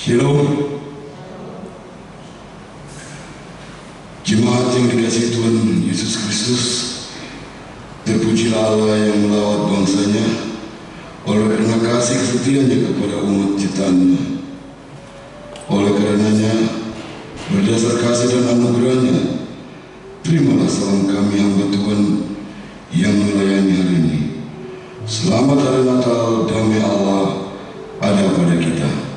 Shalom. Jemaat yang dikasihi Tuhan Yesus Kristus, terpujilah Allah yang melawat bangsanya oleh karena kasih kesetianya kepada umat ciptaannya. Oleh karenanya, berdasar kasih dan anugerahnya, terimalah salam kami hamba Tuhan yang melayani hari ini. Selamat hari Natal, damai Allah ada pada kita.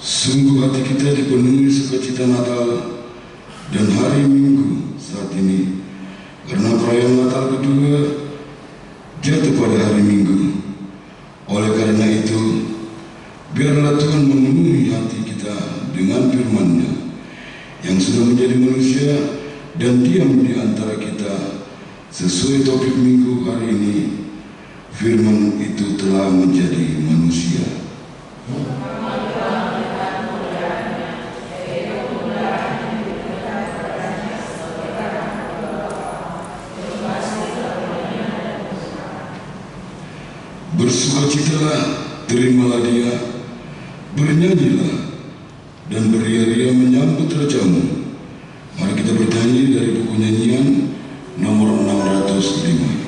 Sungguh hati kita dipenuhi sukacita Natal dan hari Minggu saat ini, karena perayaan Natal kedua jatuh pada hari Minggu. Oleh karena itu, biarlah Tuhan memenuhi hati kita dengan firman-Nya yang sudah menjadi manusia dan diam di antara kita. Sesuai topik Minggu hari ini, firman itu telah menjadi manusia. Bersukacitalah, terimalah Dia, bernyanyilah dan beria-ria menyambut Rajamu. Mari kita bernyanyi dari buku nyanyian nomor 605.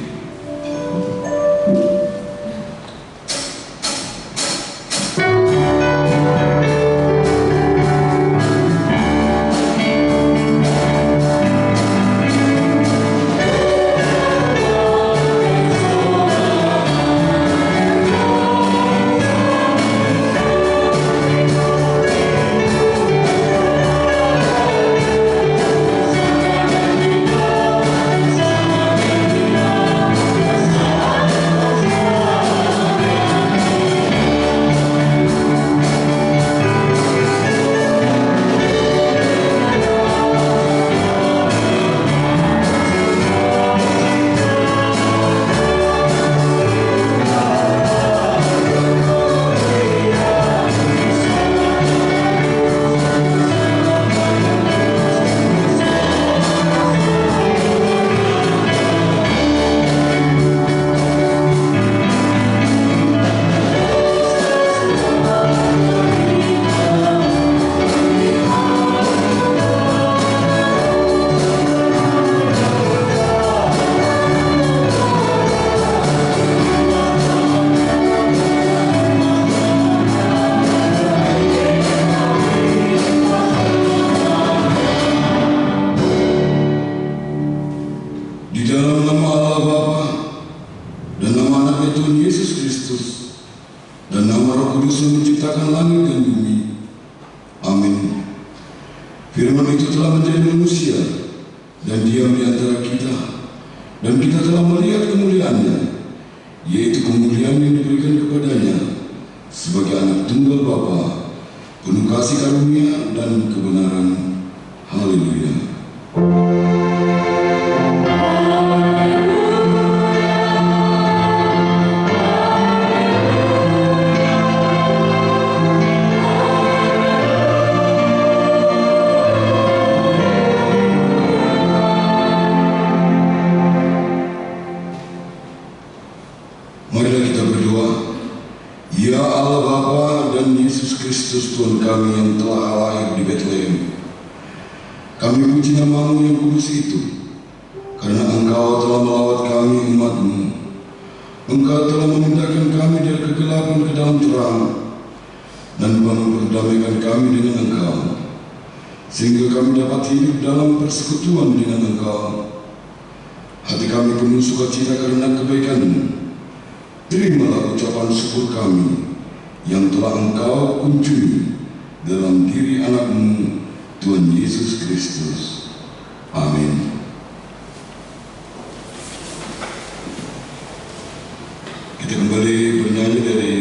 Kita kembali bernyanyi dari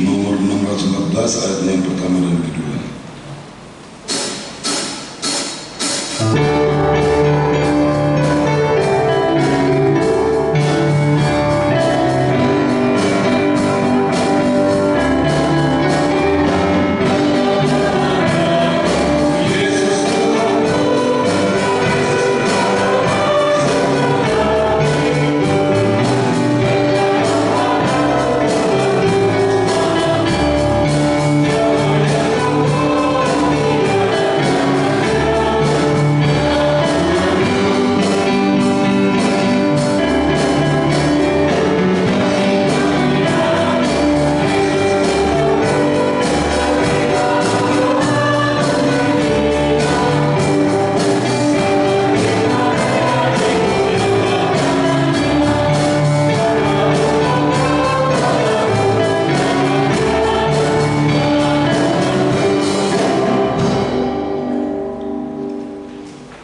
nomor 614 ayat yang pertama dan kedua.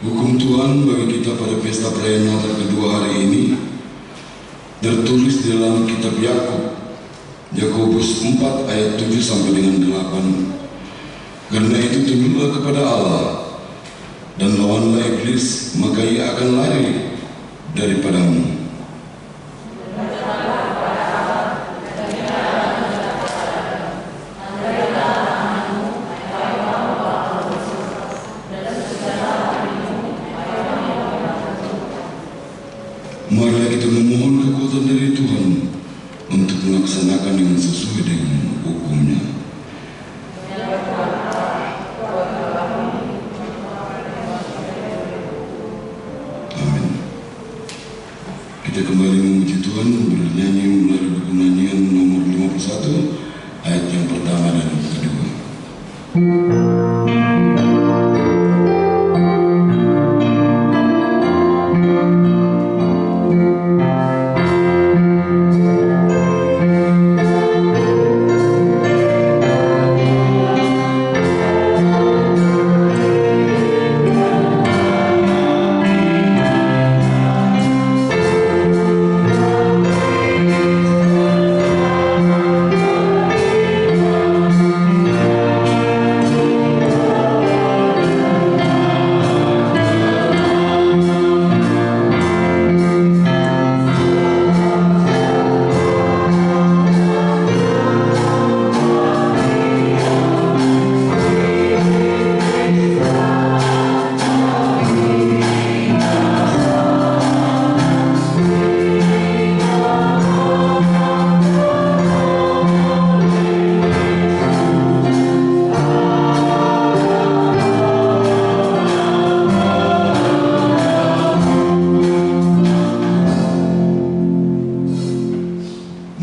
Hukum Tuhan bagi kita pada pesta perayaan Natal kedua hari ini tertulis di dalam kitab Yakobus 4 ayat 7 sampai dengan 8. Karena itu tunduklah kepada Allah dan lawanlah iblis, maka ia akan lari daripadamu. Marilah kita memohon kekuatan dari Tuhan untuk melaksanakan dengan sesuai dengan hukumnya. Amin. Kita kembali memuji Tuhan bernyanyi melalui buku nyanyian nomor 51 ayat yang pertama dan kedua.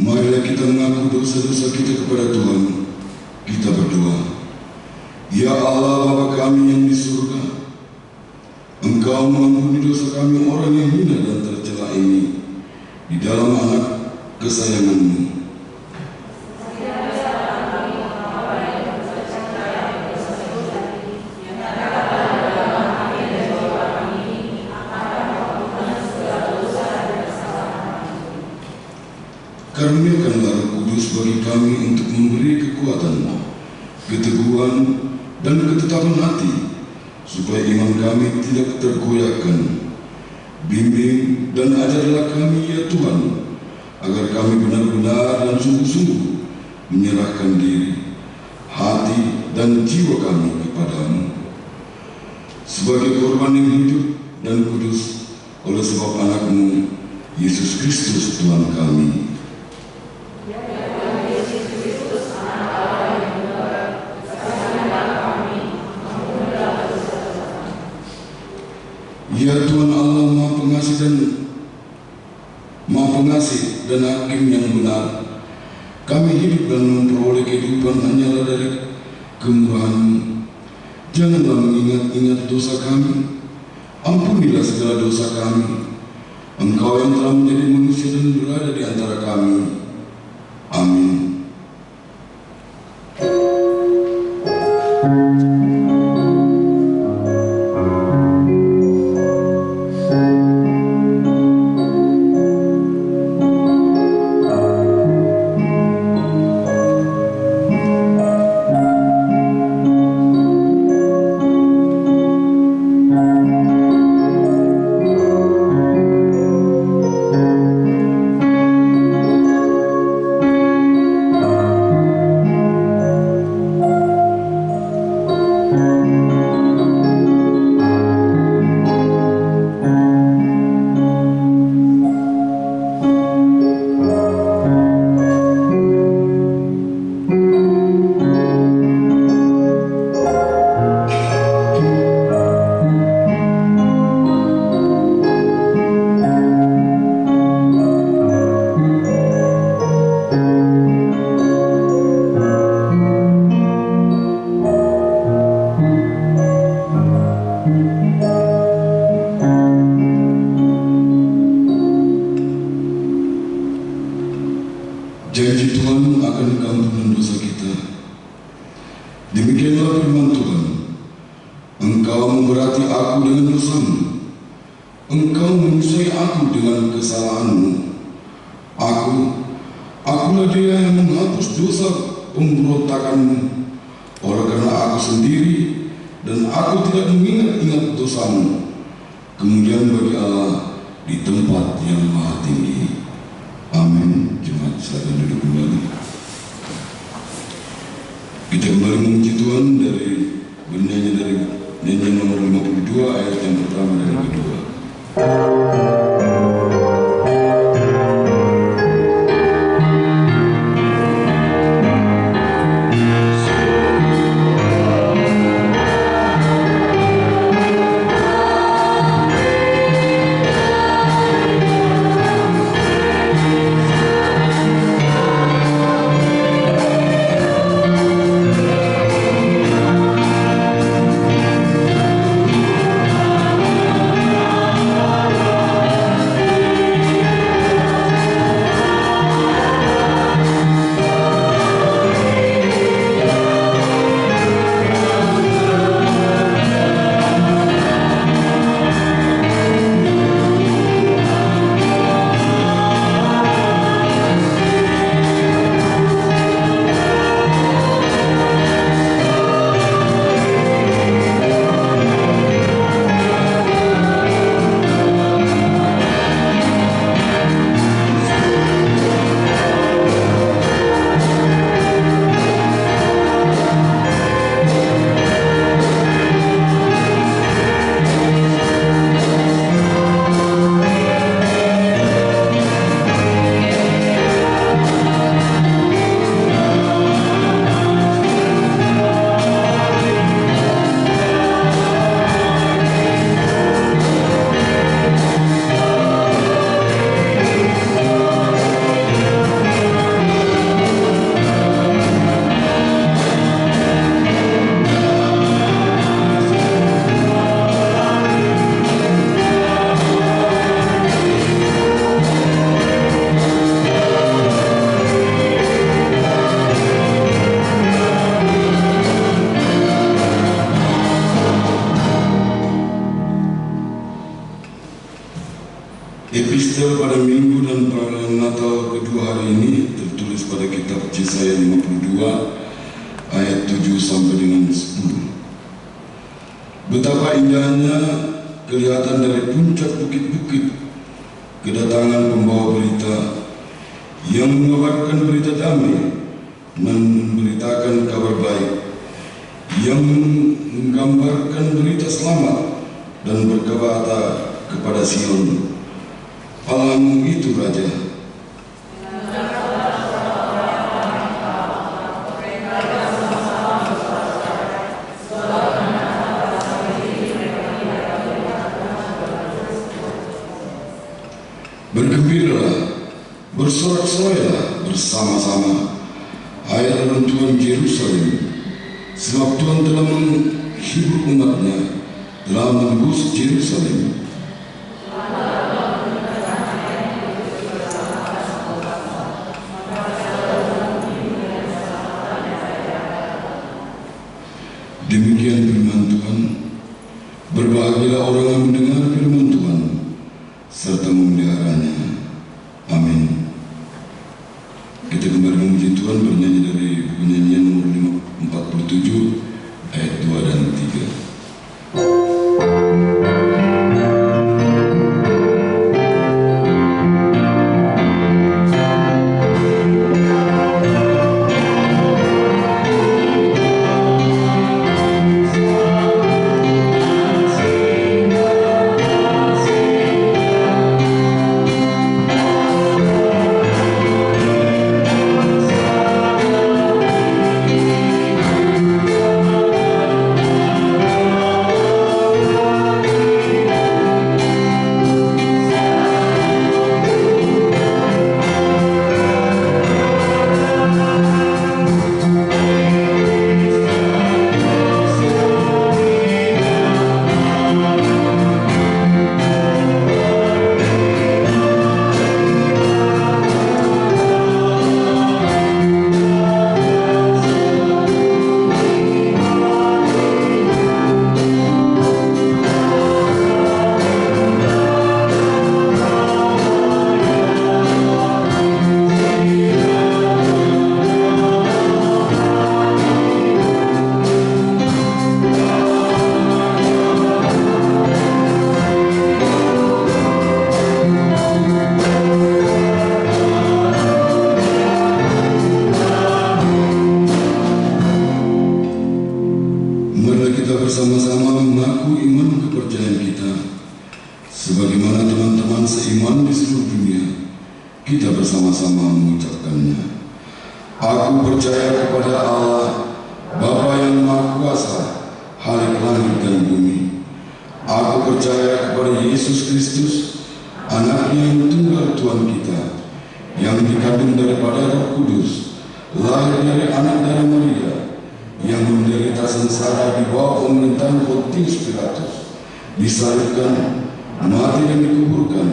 Marilah kita mengaku dosa-dosa kita kepada Tuhan. Kita berdoa. Ya Allah Bapa kami yang di surga, Engkau mengampuni dosa kami orang yang hina dan tercela ini di dalam anak kesayangan-Mu. Karuniakanlah Roh Kudus bagi kami untuk memberi kekuatan, keteguhan, dan ketetapan hati, supaya iman kami tidak tergoyahkan. Bimbing dan ajarlah kami ya Tuhan, agar kami benar-benar dan sungguh-sungguh menyerahkan diri, hati, dan jiwa kami kepadamu, sebagai korban yang hidup dan kudus oleh sebab anak-Mu, Yesus Kristus Tuhan kami. Ya Tuhan Allah Maha Pengasih dan Hakim yang benar, kami hidup dan memperoleh kehidupan hanyalah dari kemurahan-Mu. Janganlah mengingat-ingat dosa kami, ampunilah segala dosa kami. Engkau yang telah menjadi manusia dan berada di antara kami. Amin. mendekati aku dengan dosamu. Engkau menyusui aku dengan kesalahanmu. Akulah dia yang menghapus dosa pemberontakanmu. Oleh karena aku sendiri dan aku tidak mengingat-ingat dosamu. Kemudian bagi Allah di tempat yang maha tinggi. Amin. Jemaat silakan duduk kembali. Kita kembali memuji Tuhan dari bernyanyi dari nyanyian nomor 52 ayat yang pertama dan yang kedua. Epistel pada Minggu dan perayaan Natal kedua hari ini tertulis pada kitab Yesaya 52 ayat 7 sampai dengan 10. Betapa indahnya kelihatan dari puncak bukit-bukit kedatangan pembawa berita yang mengabarkan berita damai dan memberitakan kabar baik, yang menggambarkan berita selamat dan berkata kepada Sion, Allahmu itu Raja. Bergembiralah, bersorak-sorailah bersama-sama, hai reruntuhan Yerusalem, sebab Tuhan telah menghibur umatnya, telah menebus Yerusalem. Demikian firman Tuhan. Berbahagialah orang yang mendengar firman Tuhan serta memeliharanya. Amin. Kita kembali memuji Tuhan bernyanyi dari buku nyanyian nomor 47 ayat 2 dan 3. iman kepercayaan kita, sebagaimana teman-teman seiman di seluruh dunia, kita bersama-sama mengucapkannya. Aku percaya kepada Allah, Bapa yang Maha Kuasa, Khalik langit dan bumi. Aku percaya kepada Yesus Kristus, Anaknya yang tunggal Tuhan kita, yang dikandung daripada Roh Kudus, lahir dari anak dari Maria, yang menderita sengsara di bawah pemerintahan Pontius Pilatus, disalibkan, mati dan dikuburkan,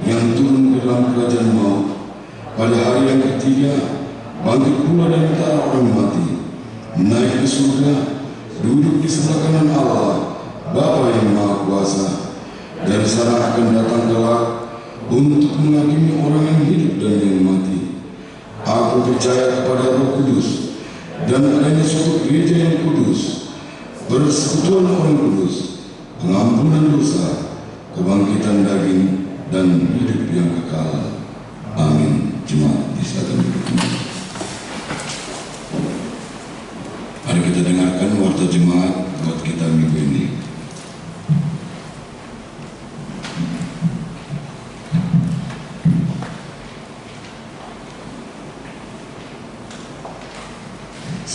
yang turun ke dalam kerajaan maut, pada hari yang ketiga bangkit pula dari antara orang mati, naik ke surga, duduk di sebelah kanan Allah, Bapa yang Maha Kuasa. Dari sana akan datang kelak untuk menghakimi orang yang hidup dan yang mati. Aku percaya kepada Roh Kudus dan adanya suatu gereja yang kudus, persekutuan orang kudus, pengampunan dosa, kebangkitan daging, dan hidup yang kekal. Amin. Jemaat disilakan duduk kembali. Mari kita dengarkan warta jemaat buat kita minggu ini.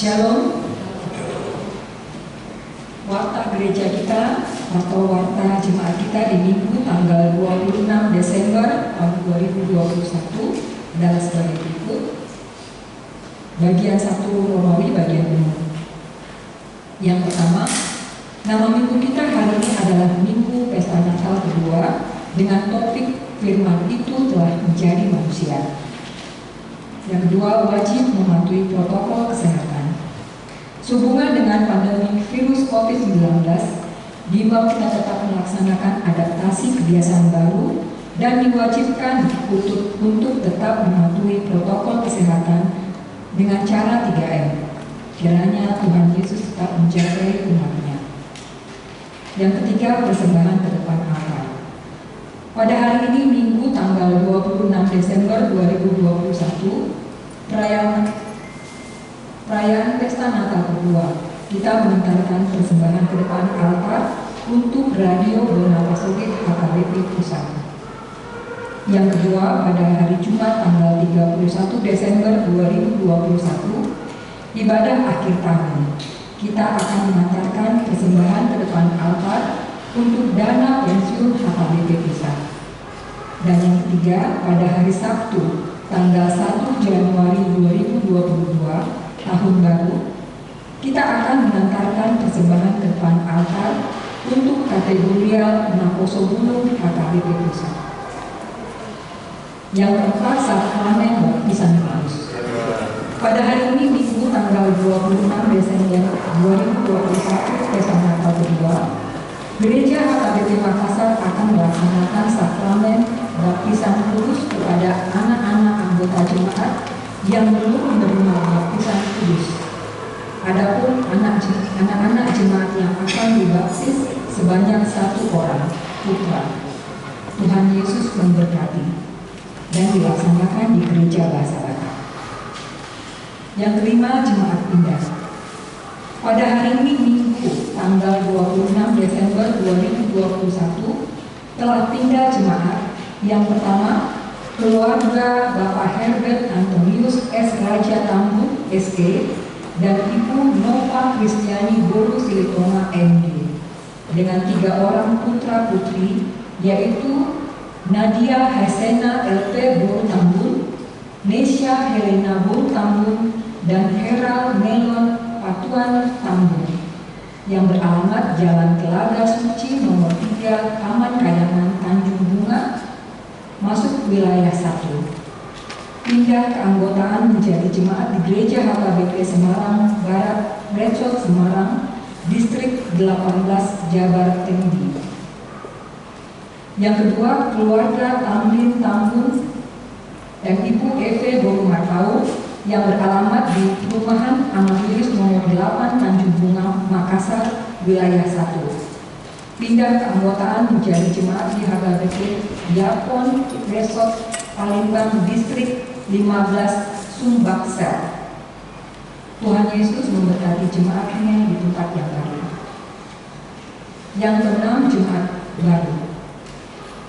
Shalom. Warta gereja kita atau warta jemaat kita di Minggu tanggal 26 Desember tahun 2021 adalah sebagai berikut. Bagian 1 Romawi bagian 5. Yang pertama, nama minggu kita hari ini adalah Minggu Pesta Natal kedua dengan topik firman itu telah menjadi manusia. Yang kedua, wajib mematuhi protokol kesehatan. Sehubungan dengan pandemi virus COVID-19, diimbau kita tetap melaksanakan adaptasi kebiasaan baru dan diwajibkan untuk tetap mematuhi protokol kesehatan dengan cara 3M. Kiranya Tuhan Yesus tetap menjaga umat-Nya. Yang ketiga, persembahan ke depan Allah. Pada hari ini Minggu tanggal 26 Desember 2021, perayaan Pesta Natal kedua, kita mengantarkan persembahan ke depan altar untuk Radio Bonapasoge HKBP Pusat. Yang kedua, pada hari Jumat tanggal 31 Desember 2021, ibadah akhir tahun, kita akan mengantarkan persembahan ke depan altar untuk dana pensiun HKBP Pusat. Dan yang ketiga, pada hari Sabtu tanggal 1 Januari 2022 tahun baru, kita akan mengantarkan persembahan ke depan altar untuk kategorial Naposobulu HKBP Pusat. Yang keempat, sakramen baptisan kudus. Pada hari ini Minggu tanggal 26 Desember 2021 Pesta Natal kedua, Gereja HKBP Makassar akan melaksanakan sakramen baptisan kudus kepada anak-anak anggota jemaat yang belum menerima baptisan kudus. Adapun anak-anak jemaat yang akan dibaptis sebanyak 1 orang putra. Tuhan Yesus memberkati dan dilaksanakan di gereja Bahasa Batak. Yang kelima, jemaat pindah. Pada hari ini Minggu tanggal 26 Desember 2021 telah pindah jemaat. Yang pertama, keluarga Bapak Herbert Antonius S. Raja Tambun SK dan Ibu Nova Kristiani Boru Silitoma MD dengan 3 orang putra putri, yaitu Nadia Hasena LP Boru Tambun, Nesya Helena Boru Tambun, dan Heral Melon Patuan Tambun yang beralamat Jalan Telaga Suci nomor 3 Taman Kayangan Tanjung Bunga, masuk wilayah 1. Pindah keanggotaan menjadi jemaat di Gereja HKBP Semarang Barat, Recol Semarang, Distrik 18 Jabar Tendi. Yang kedua, keluarga Tamrin Tambun dan Ibu Eve Boru Martau yang beralamat di Perumahan Anak Iris nomor 8 Tanjung Bunga, Makassar, wilayah 1. Pindah keanggotaan menjadi jemaat di HKBP Yapon Resort Palembang Distrik 15 Sumbaksel. Tuhan Yesus memberkati jemaatnya di tempat yang baru. Yang keenam, Jumat Baru.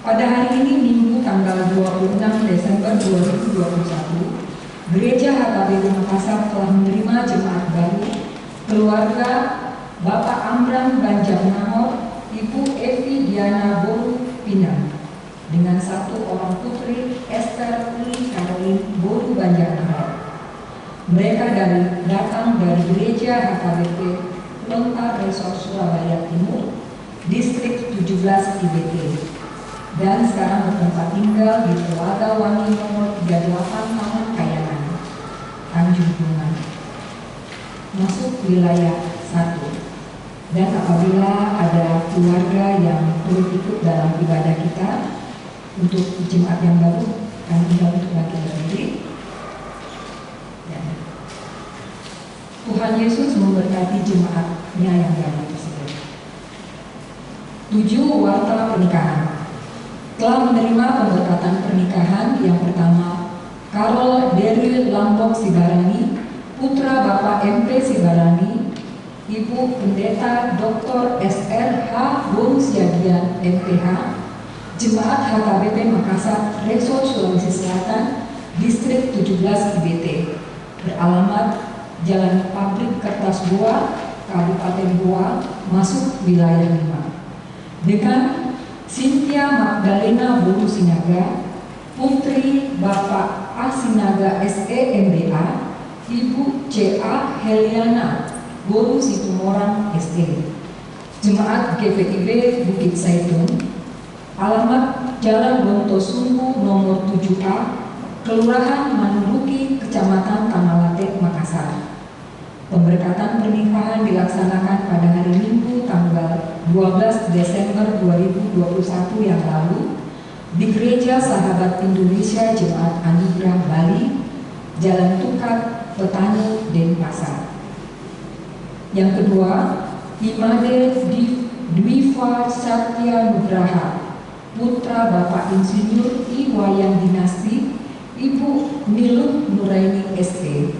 Pada hari ini Minggu tanggal 26 Desember 2021, Gereja HKBP Makassar telah menerima jemaat baru keluarga Bapak Amran Banjarnahor, Ibu Evi Diana Boru Pinang, dengan satu orang putri Esther Uli Caroline Boru Banjarnahor. Mereka datang dari Gereja HKBP Lontar Resort Surabaya Timur, Distrik 17 IBT, dan sekarang bertempat tinggal di Telaga Wangi nomor 38 Taman Kayangan, Tanjung Bunga, masuk wilayah 1. Dan apabila ada keluarga yang turut ikut dalam ibadah kita untuk jemaat yang baru, kami tinggal untuk bagi berdiri. Ya. Tuhan Yesus memberkati jemaatnya yang baru tersebut. 7. Warta pernikahan. Telah menerima pemberkatan pernikahan yang pertama, Karol Daryl Lambok Sibarani, putra Bapak MP Sibarani, Ibu Pendeta Dr. SR H. Boru Siagian MPH, Jemaat HKBP Makassar, Resort Sulawesi Selatan, Distrik 17 IBT, beralamat Jalan Pabrik Kertas Goa, Kabupaten Goa, masuk wilayah 5. Dengan Cynthia Magdalena Boru Sinaga, putri Bapak A. Sinaga SE MBA, Ibu C.A. Heliana Boru Situmorang SE, Jemaat GPIB Bukit Saitun, alamat Jalan Bontosumbu nomor 7A, Kelurahan Manduki, Kecamatan Tamalate, Makassar. Pemberkatan pernikahan dilaksanakan pada hari Minggu tanggal 12 Desember 2021 yang lalu di Gereja Sahabat Indonesia Jemaat Anugerah Bali, Jalan Tukat, Petani, Denpasar. Yang kedua, Imade Dwiva Satya Nugraha, putra Bapak Insinyur I Wayan Dinasti, Ibu Niluh Nuraini SE,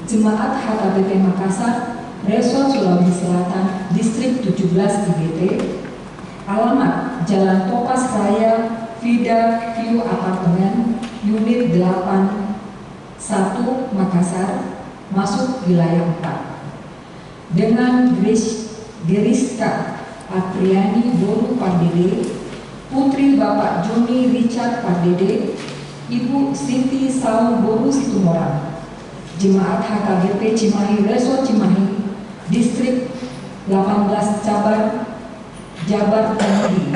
Jemaat HKBP Makassar, Resort Sulawesi Selatan, Distrik 17 IBT, alamat Jalan Topas Raya, Vida View Apartemen, Unit 8 1 Makassar, masuk wilayah 4. Dengan Geriska Apriani Boru Pardede, putri Bapak Joni Richard Pardede, Ibu Siti Saung Boru Situmorang, Jemaat HKBP Cimahi Resort Cimahi, Distrik 18 Jabar Tinggi,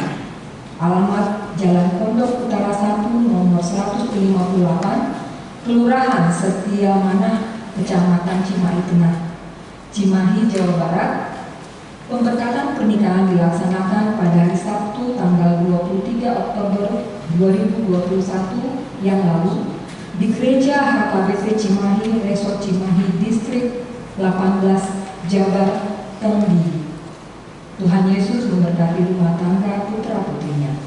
alamat Jalan Pondok Utara 1 nomor 158, Kelurahan Setia Manah, Kecamatan Cimahi Tengah, Cimahi, Jawa Barat. Pemberkatan pernikahan dilaksanakan pada hari Sabtu tanggal 23 Oktober 2021 yang lalu di Gereja HKBP Cimahi Resort Cimahi, Distrik 18 Jabar Tinggi. Tuhan Yesus memberkati rumah tangga putra-putrinya.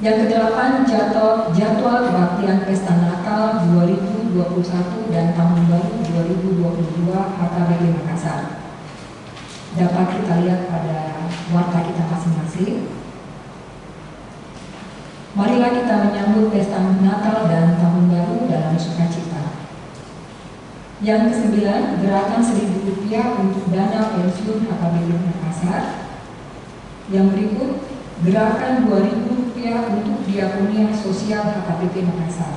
Yang ke-8, jadwal kebaktian Pesta Natal 2021 dan Tahun Baru 2022 HKBP Makassar. Dapat kita lihat pada warta kita masing-masing. Marilah kita menyambut Pesta Natal dan Tahun Baru dalam sukacita. Yang ke-9, gerakan Rp1.000 untuk dana pensiun HKBP Makassar. Yang berikut, gerakan Rp2.000 untuk diakonia sosial HKBP Makassar.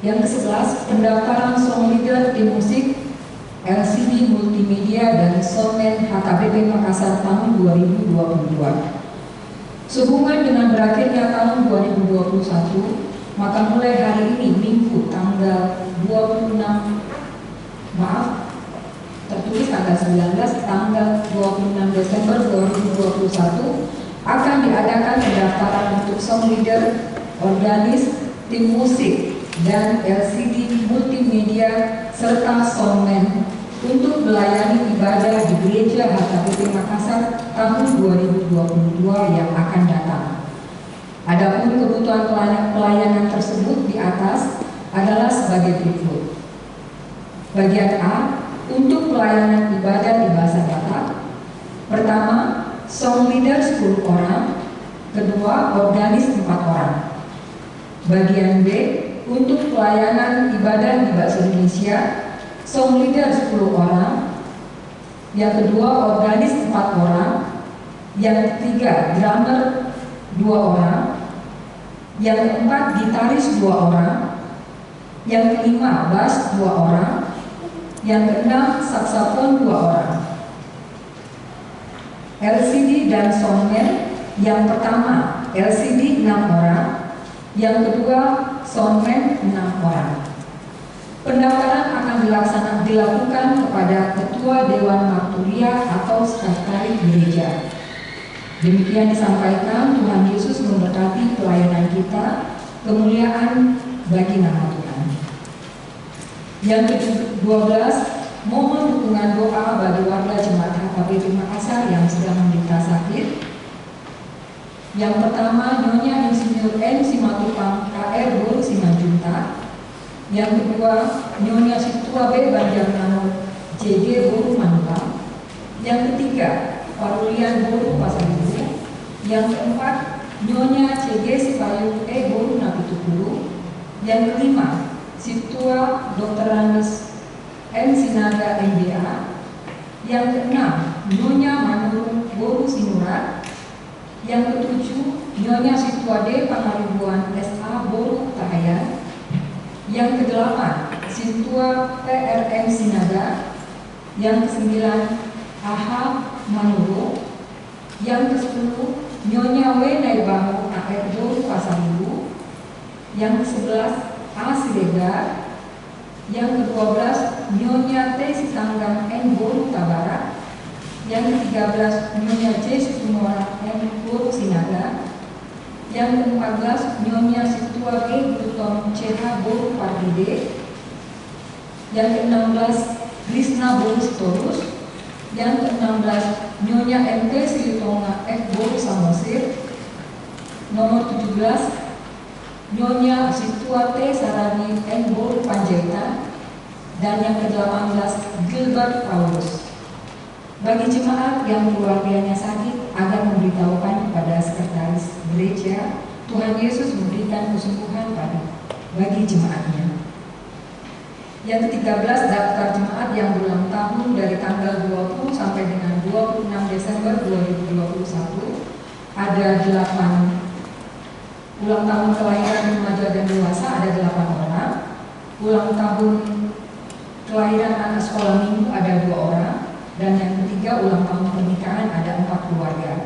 Yang ke-11, pendaftaran song leader tim musik LCD Multimedia dan Soundman HKBP Makassar tahun 2022. Sehubungan dengan berakhirnya tahun 2021, maka mulai hari ini Minggu tanggal 26, tertulis tanggal 19, tanggal 26 Desember 2021 akan diadakan pendaftaran untuk song leader, organis, tim musik, dan LCD Multimedia serta soundman untuk melayani ibadah di Gereja HKBP Makassar tahun 2022 yang akan datang. Adapun kebutuhan pelayanan tersebut di atas adalah sebagai berikut. Bagian A, untuk pelayanan ibadah di bahasa Batak. Pertama, song leader 10 orang. Kedua, organis 4 orang. Bagian B, untuk pelayanan ibadah di bahasa Indonesia, song leader 10 orang. Yang kedua, organis 4 orang. Yang ketiga, drummer 2 orang. Yang keempat, gitaris 2 orang. Yang kelima, bass 2 orang. Yang keenam, saksofon 2 orang. LCD dan soundman. Yang pertama, LCD 6 orang. Yang kedua, soundman 6 orang. Pendaftaran akan dilakukan kepada Ketua Dewan Marturia atau Sekretaris Gereja. Demikian disampaikan. Tuhan Yesus memberkati pelayanan kita. Kemuliaan bagi nama Tuhan. Yang ke-12, mohon dukungan doa bagi warga Jemaat HKBP Makassar yang sedang menderita sakit. Yang pertama, Nyonya Insinyur N. Simatupang KR Boru Simanjuntak. Yang kedua, Nyonya Situa B. Banjarnamo JG Boru Manulang. Yang ketiga, Parulian Boru Pasaribu. Yang keempat, Nyonya CG Sipayung E. Boru Napitukulu. Yang kelima, Situa Dr. Ranis M. Sinaga MBA. Yang keenam, Nyonya Manurung Boru Sinurat. Yang ketujuh, Nyonya Situa D. Pangaribuan SA Boru Tahayan. Yang kedelapan, Situa PRM Sinaga. Yang kesembilan, AH Manuru. Yang kesepuluh, Nyonya W. Naibahu AR Boru Pasaribu. Yang ke-11, A. Siregar. Yang ke-12, Nyonya T. Sitanggang N. Boru Tabara. Yang ke-13, Nyonya J. Situmora M. Boru Sinaga. Yang ke-14, Nyonya Situa G. Buton CH Boru Pardide. Yang ke-16, Krisna Boru Sitorus. Yang ke-16, Nyonya MT Silitonga F. Boru Samosir. Nomor 17, Nyonya Situa T. Sarani N. Boru Panjaitan. Dan yang ke-18, Gilbert Paulus. Bagi jemaat yang keluarganya sakit, agar memberitahukan kepada sekretaris gereja. Tuhan Yesus memberikan kesembuhan bagi jemaatnya. Yang ke-13, daftar jemaat yang berulang tahun dari tanggal 20 sampai dengan 26 Desember 2021. Ada 8 ulang tahun kelahiran remaja dan dewasa, ada 8 orang. Ulang tahun kelahiran anak sekolah minggu ada 2 orang. Dan yang ketiga, ulang tahun pernikahan ada 4 keluarga.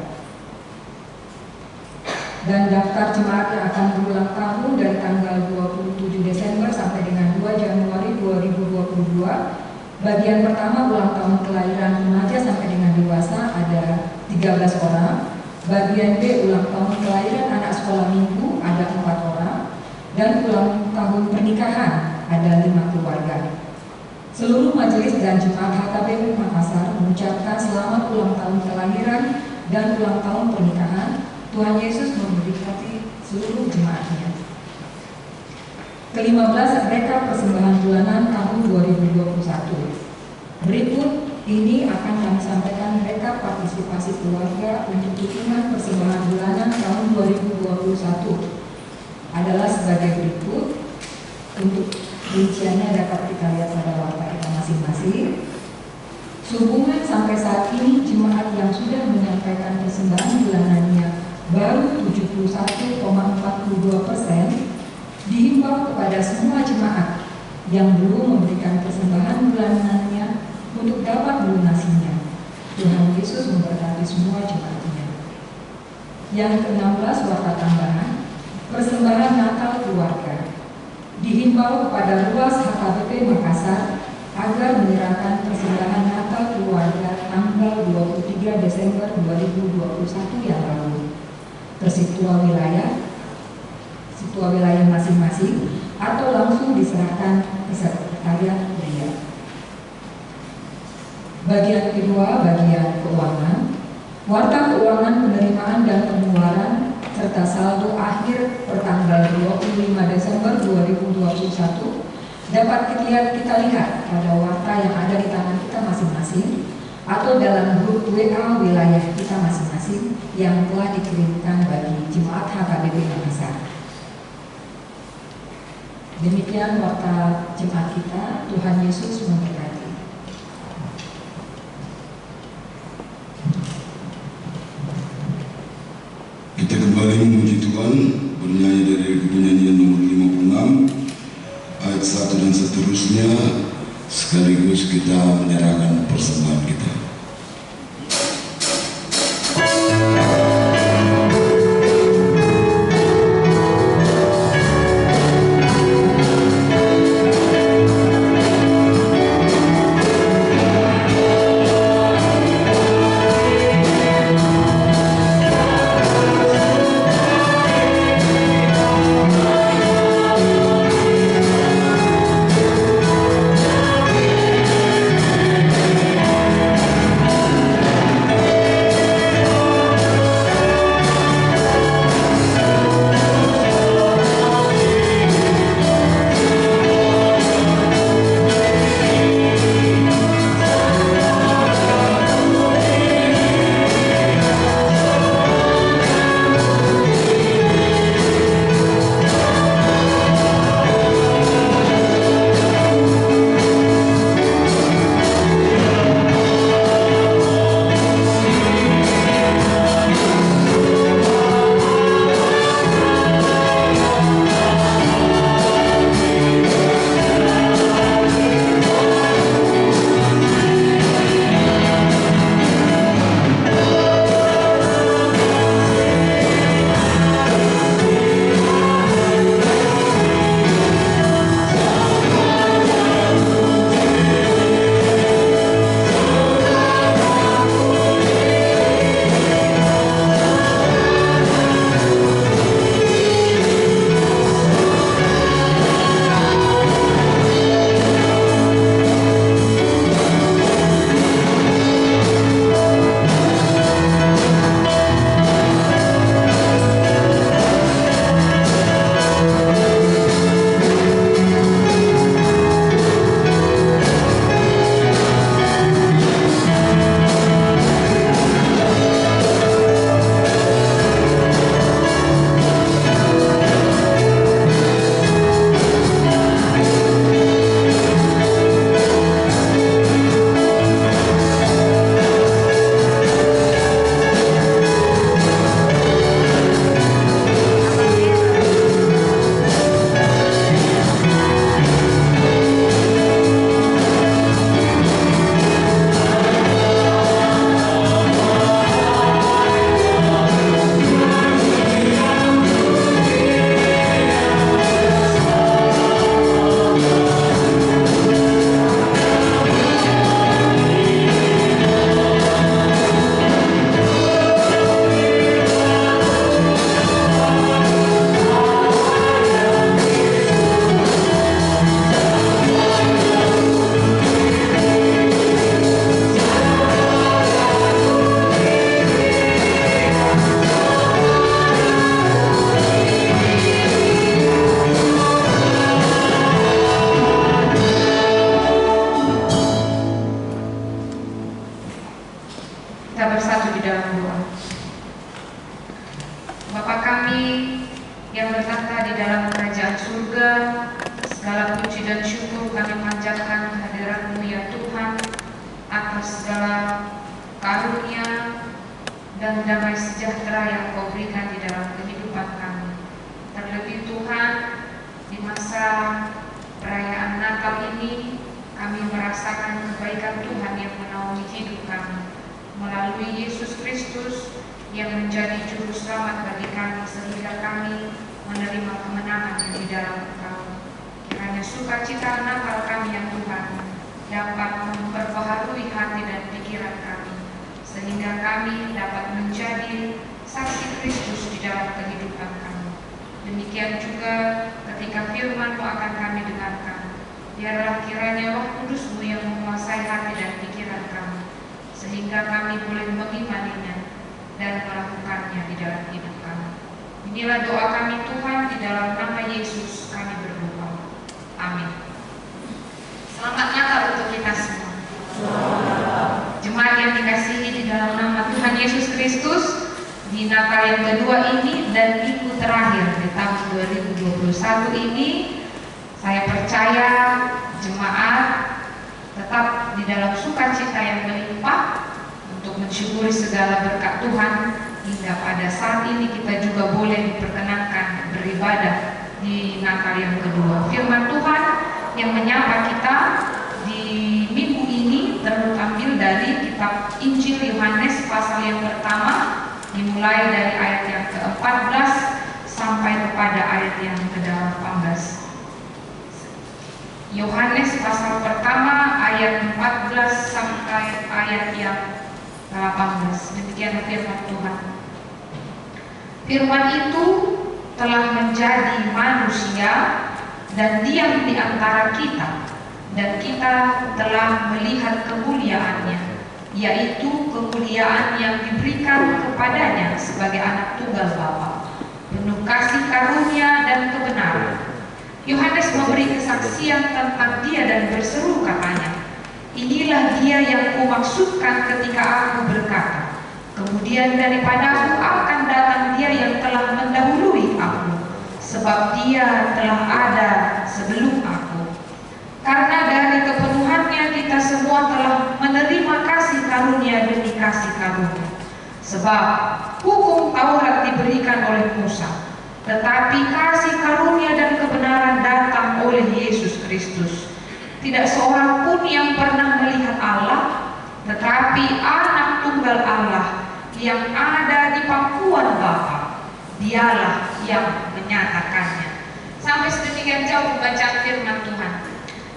Dan daftar jemaat yang akan berulang tahun dari tanggal 27 Desember sampai dengan 2 Januari 2022. Bagian pertama, ulang tahun kelahiran remaja sampai dengan dewasa ada 13 orang. Bagian B, ulang tahun kelahiran anak sekolah minggu ada 4 orang. Dan ulang tahun pernikahan ada 5 keluarga. Seluruh majelis dan jemaat HKBP Makassar mengucapkan selamat ulang tahun kelahiran dan ulang tahun pernikahan. Tuhan Yesus memberkati seluruh jemaatnya. Ke-15, rekap persembahan bulanan tahun 2021. Berikut ini akan kami sampaikan rekap partisipasi keluarga untuk dukungan persembahan bulanan tahun 2021. Adalah sebagai berikut. Untuk rinciannya dapat kita lihat pada warta kita masing-masing. Sehubungan sampai saat ini jemaat yang sudah menyampaikan persembahan bulanannya baru 71,42%, dihimbau kepada semua jemaat yang belum memberikan persembahan bulanannya untuk dapat melunasinya. Tuhan Yesus memberkati semua jemaatnya. Yang ke-16, warta tambahan, persembahan Natal keluarga. Dihimbau kepada ruas HKBP Makassar agar menyerahkan persembahan Natal keluarga tanggal 23 Desember 2021 yang lalu ke situa wilayah masing-masing atau langsung diserahkan ke sekretariat gereja. Bagian kedua, bagian keuangan. Warta keuangan penerimaan dan pengeluaran serta saldo akhir pertanggal 25 Desember 2021 dapat kita lihat pada warta yang ada di tangan kita masing-masing atau dalam grup WA wilayah kita masing-masing yang telah dikirimkan bagi Jemaat HKBP Makassar. Demikian warta jemaat kita. Tuhan Yesus memberkati. Kita kembali memuji Tuhan, bernyanyi dari penyanyian nomor 56 ayat 1 dan seterusnya, sekaligus kita menyerahkan persembahan kita. Demikian juga ketika firman-Mu akan kami dengarkan, biarlah kiranya Roh Kudus-Mu yang menguasai hati dan pikiran kami, sehingga kami boleh mengimaninya dan melakukannya di dalam hidup kami. Inilah doa kami Tuhan, di dalam nama Yesus kami berdoa. Amin. Jemaat yang dikasihi di dalam nama Tuhan Yesus Kristus, di Natal yang kedua ini dan minggu terakhir di tahun 2021 ini, saya percaya jemaat tetap di dalam sukacita yang melimpah untuk mensyukuri segala berkat Tuhan, hingga pada saat ini kita juga boleh diperkenankan beribadah di Natal yang kedua. Firman Tuhan yang menyapa kita di minggu ini terambil dari kitab Injil Yohanes pasal yang pertama, dimulai dari ayat yang ke-14 sampai kepada ayat yang ke-18. Yohanes pasal pertama ayat 14 sampai ayat yang 18. Demikian firman Tuhan. Firman itu telah menjadi manusia dan diam di antara kita, dan kita telah melihat kemuliaannya, yaitu kemuliaan yang diberikan kepadanya sebagai anak tunggal Bapa, penuh kasih karunia dan kebenaran. Yohanes memberi kesaksian tentang dia dan berseru katanya, "Inilah dia yang kumaksudkan ketika aku berkata, kemudian daripadaku akan datang dia yang telah mendahului aku, sebab dia telah ada sebelum aku." Karena dari kepenuhannya kita semua telah menerima kasih karunia demi kasih karunia. Sebab hukum Taurat diberikan oleh Musa, tetapi kasih karunia dan kebenaran datang oleh Yesus Kristus. Tidak seorang pun yang pernah melihat Allah, tetapi anak tunggal Allah yang ada di pangkuan Bapa, dialah yang menyatakannya. Sampai sedemikian jauh bacaan firman Tuhan.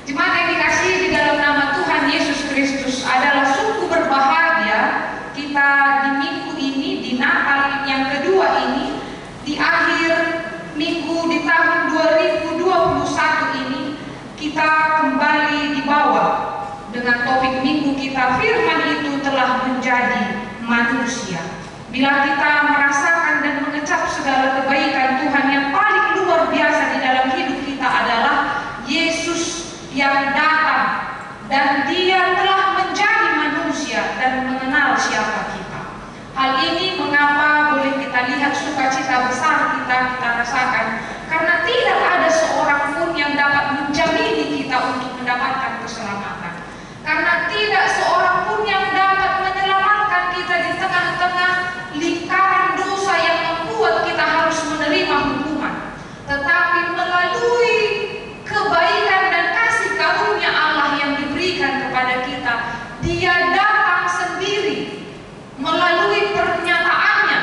Jemaat yang dikasihi di dalam nama Tuhan Yesus Kristus, adalah sungguh berbahagia kita di minggu ini, di Natal yang kedua ini, di akhir minggu di tahun 2021 ini, kita kembali dibawa dengan topik minggu kita, firman itu telah menjadi manusia. Bila kita merasakan dan mengecap segala kebaikan Tuhan, yang paling luar biasa di dalam hidup kita adalah Yesus yang datang dan dia telah menjadi manusia dan mengenal siapa kita. Hal ini mengapa boleh kita lihat sukacita besar kita rasakan, karena tidak ada seorang pun yang dapat menjamini kita untuk mendapatkan keselamatan. Karena tidak seorang pun yang dapat menyelamatkan kita di tengah-tengah lingkaran dosa yang membuat kita harus menerima hukuman. Tetapi melalui kebaikan dan kasih karunia Allah yang diberikan kepada kita, dia datang sendiri melalui pernyataannya,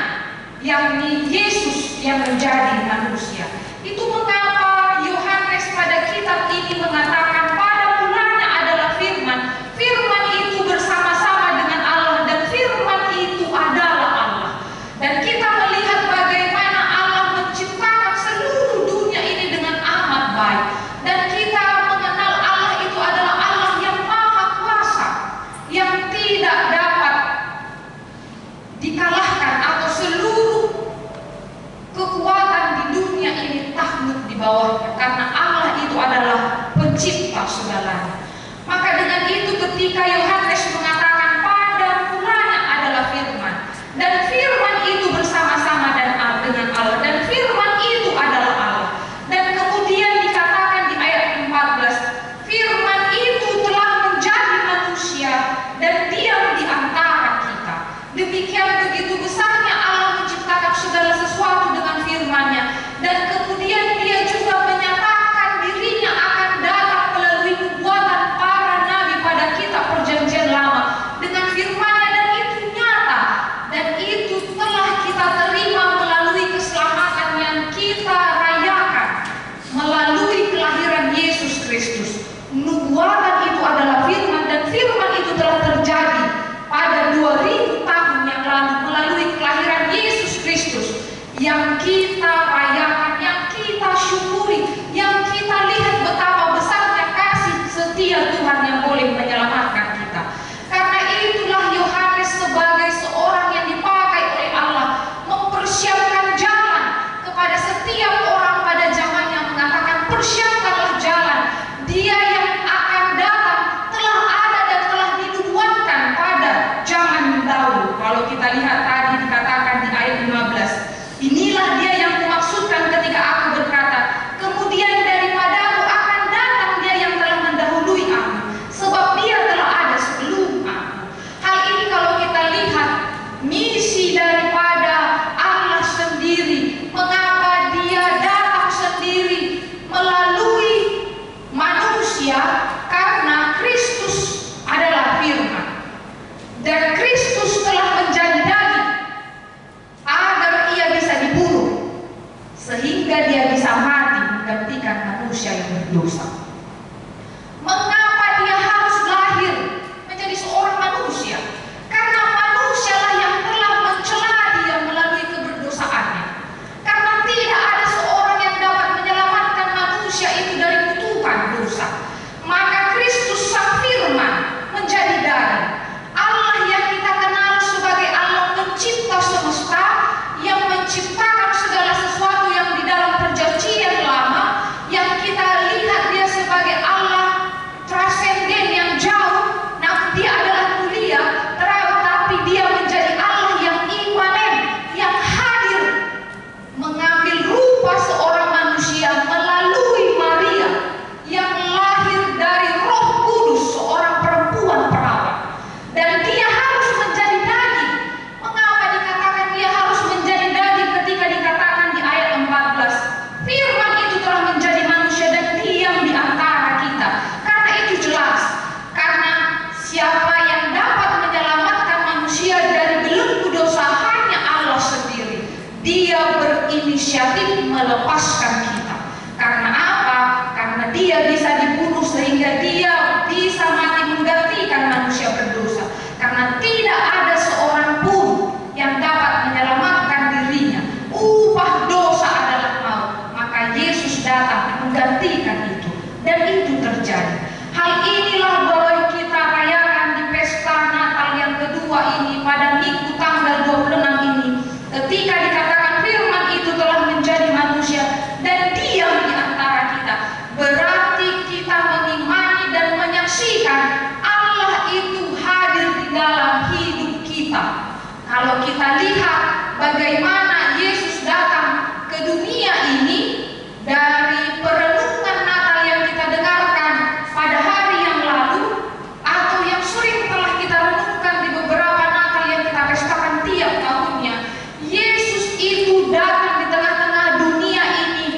yakni Yesus yang menjadi manusia. Itu mengapa Yohanes pada kitab ini mengatakan pada mulanya adalah firman. Firman itu bersama tetapi dia menjadi Allah yang imanen, yang hadir, mengambil rupa seorang manusia melalui Maria yang lahir dari Roh Kudus, seorang perempuan perawan. Dan dia harus menjadi daging. Mengapa dikatakan dia harus menjadi daging? Ketika dikatakan di ayat 14, firman itu telah menjadi manusia dan diam di antara kita. Karena itu jelas, karena siapa yang dapat menyelamatkan manusia dari belenggu dosa hanya Allah sendiri. Dia berinisiatif melepaskan kita. Karena apa? Karena dia bisa dibunuh sehingga dia bisa mati menggantikan manusia berdosa. Karena tidak ada seorang pun yang dapat menyelamatkan dirinya. Upah dosa adalah maut. Maka Yesus datang menggantikan itu. Dan itu terjadi. Hal inilah boleh kita rayakan di pesta Natal yang kedua ini pada minggu tanggal 26 ini. Ketika dikatakan firman itu telah menjadi manusia dan diam di antara kita. Berarti kita mengimani dan menyaksikan Allah itu hadir di dalam hidup kita. Kalau kita lihat bagaimana Yesus datang ke dunia ini dari perenungan Natal yang kita dengarkan pada hari yang lalu, atau yang sering telah kita renungkan di beberapa Natal yang kita pestakan tiap tahunnya, Yesus itu datang di tengah-tengah dunia ini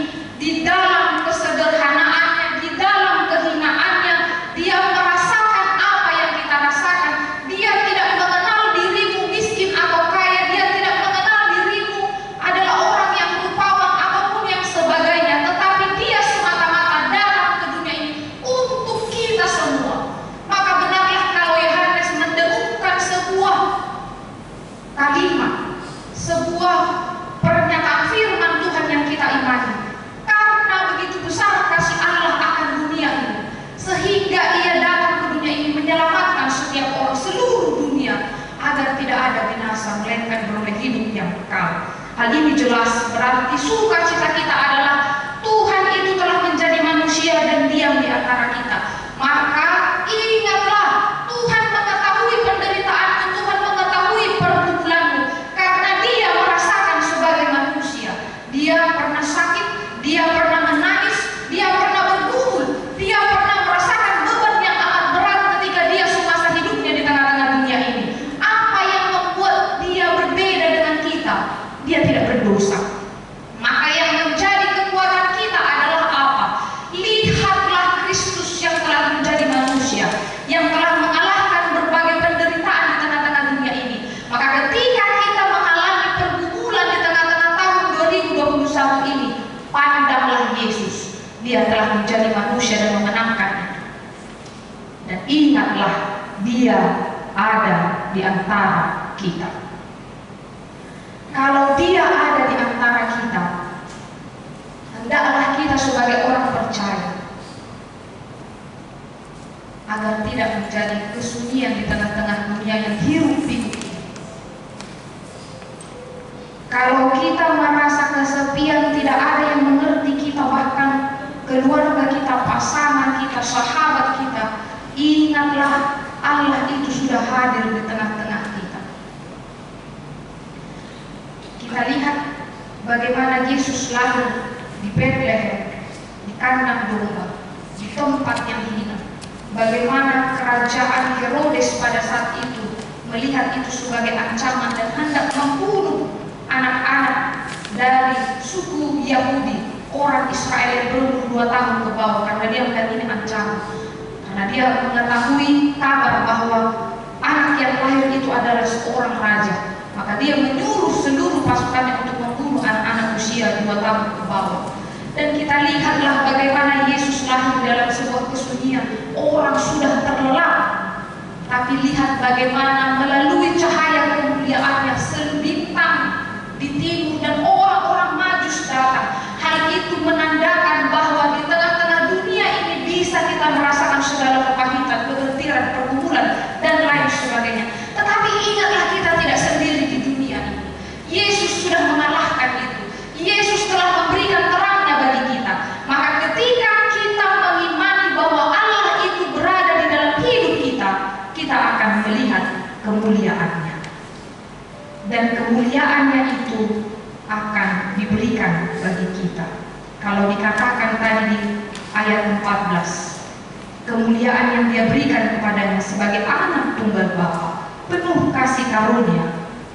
di dalam kesederhanaannya, di dalam kehinaannya. Dia merasakan apa yang kita rasakan. Dia tidak mengenal dirimu miskin atau kaya. Dia tidak mengenal dirimu adalah orang yang rupawan ataupun yang sebagainya. Tetapi dia semata-mata datang ke dunia ini untuk kita semua. Maka benarlah kalau Yohanes mendengungkan sebuah kalimat, sebuah pernyataan firman Tuhan yang kita imani. Karena begitu besar kasih Allah akan dunia ini, sehingga ia datang ke dunia ini menyelamatkan setiap orang seluruh dunia, agar tidak ada binasa melainkan beroleh hidup yang kekal. Hal ini jelas berarti sukacita kita adalah Tuhan itu telah menjadi manusia dan diam di antara kita. Maka ingatlah, Tuhan mengetahui penderitaanmu, Tuhan mengetahui pergumulanmu, karena dia merasakan sebagai manusia. Dia pernah sakit, dia pernah menangis, dia pernah bergumul, dia pernah merasakan beban yang amat berat ketika dia semasa hidupnya di tengah-tengah dunia ini. Apa yang membuat dia berbeda dengan kita? Dia tidak berdosa. Maka yang menjadi kekuatan kita adalah apa? Lihatlah Kristus yang telah menjadi manusia, yang telah mengalahkan berbagai penderitaan di tengah-tengah dunia ini. Maka ketika kita mengalami pergumulan di tengah-tengah tahun 2021 ini, pandanglah Yesus. Dia telah menjadi manusia dan memenangkannya. Dan ingatlah, dia ada di antara kita. Kalau dia ada di antara kita, hendaklah kita sebagai orang percaya agar tidak menjadi kesunyian di tengah-tengah dunia yang hiruk pikuk ini. Kalau kita merasa kesepian, tidak ada yang mengerti kita, bahkan keluarga kita, pasangan kita, sahabat kita, ingatlah Allah itu sudah hadir di tengah-tengah kita. Kita lihat bagaimana Yesus lahir di Bethlehem, di kandang domba, di tempat yang hina. Bagaimana kerajaan Herodes pada saat itu melihat itu sebagai ancaman dan hendak membunuh anak-anak dari suku Yahudi, orang Israel yang berumur 2 tahun ke bawah, karena dia melihat ini ancaman. Karena dia mengetahui kabar bahwa anak yang lahir itu adalah seorang raja, maka dia menyuruh seluruh pasukannya untuk membunuh anak-anak usia 2 tahun ke bawah. Dan kita lihatlah bagaimana Yesus lahir dalam sebuah kesunyian. Orang sudah terlelap, tapi lihat bagaimana melalui cahaya kemuliaannya sebintang di timur dan orang-orang Majus datang. Hal itu menandakan bahwa di tengah-tengah dunia ini bisa kita merasakan segala kepahitan, kegetiran, pergumulan, dan lain sebagainya. Tetapi ingatlah, kita tidak sendiri di dunia ini. Yesus sudah mengalahkan itu. Yesus telah memberikan terangnya bagi kita. Maka ketika kita mengimani bahwa Allah itu berada di dalam hidup kita, kita akan melihat kemuliaan. dan kemuliaannya itu akan diberikan bagi kita. Kalau dikatakan tadi di ayat 14, kemuliaan yang dia berikan kepadanya sebagai anak tunggal Bapa, penuh kasih karunia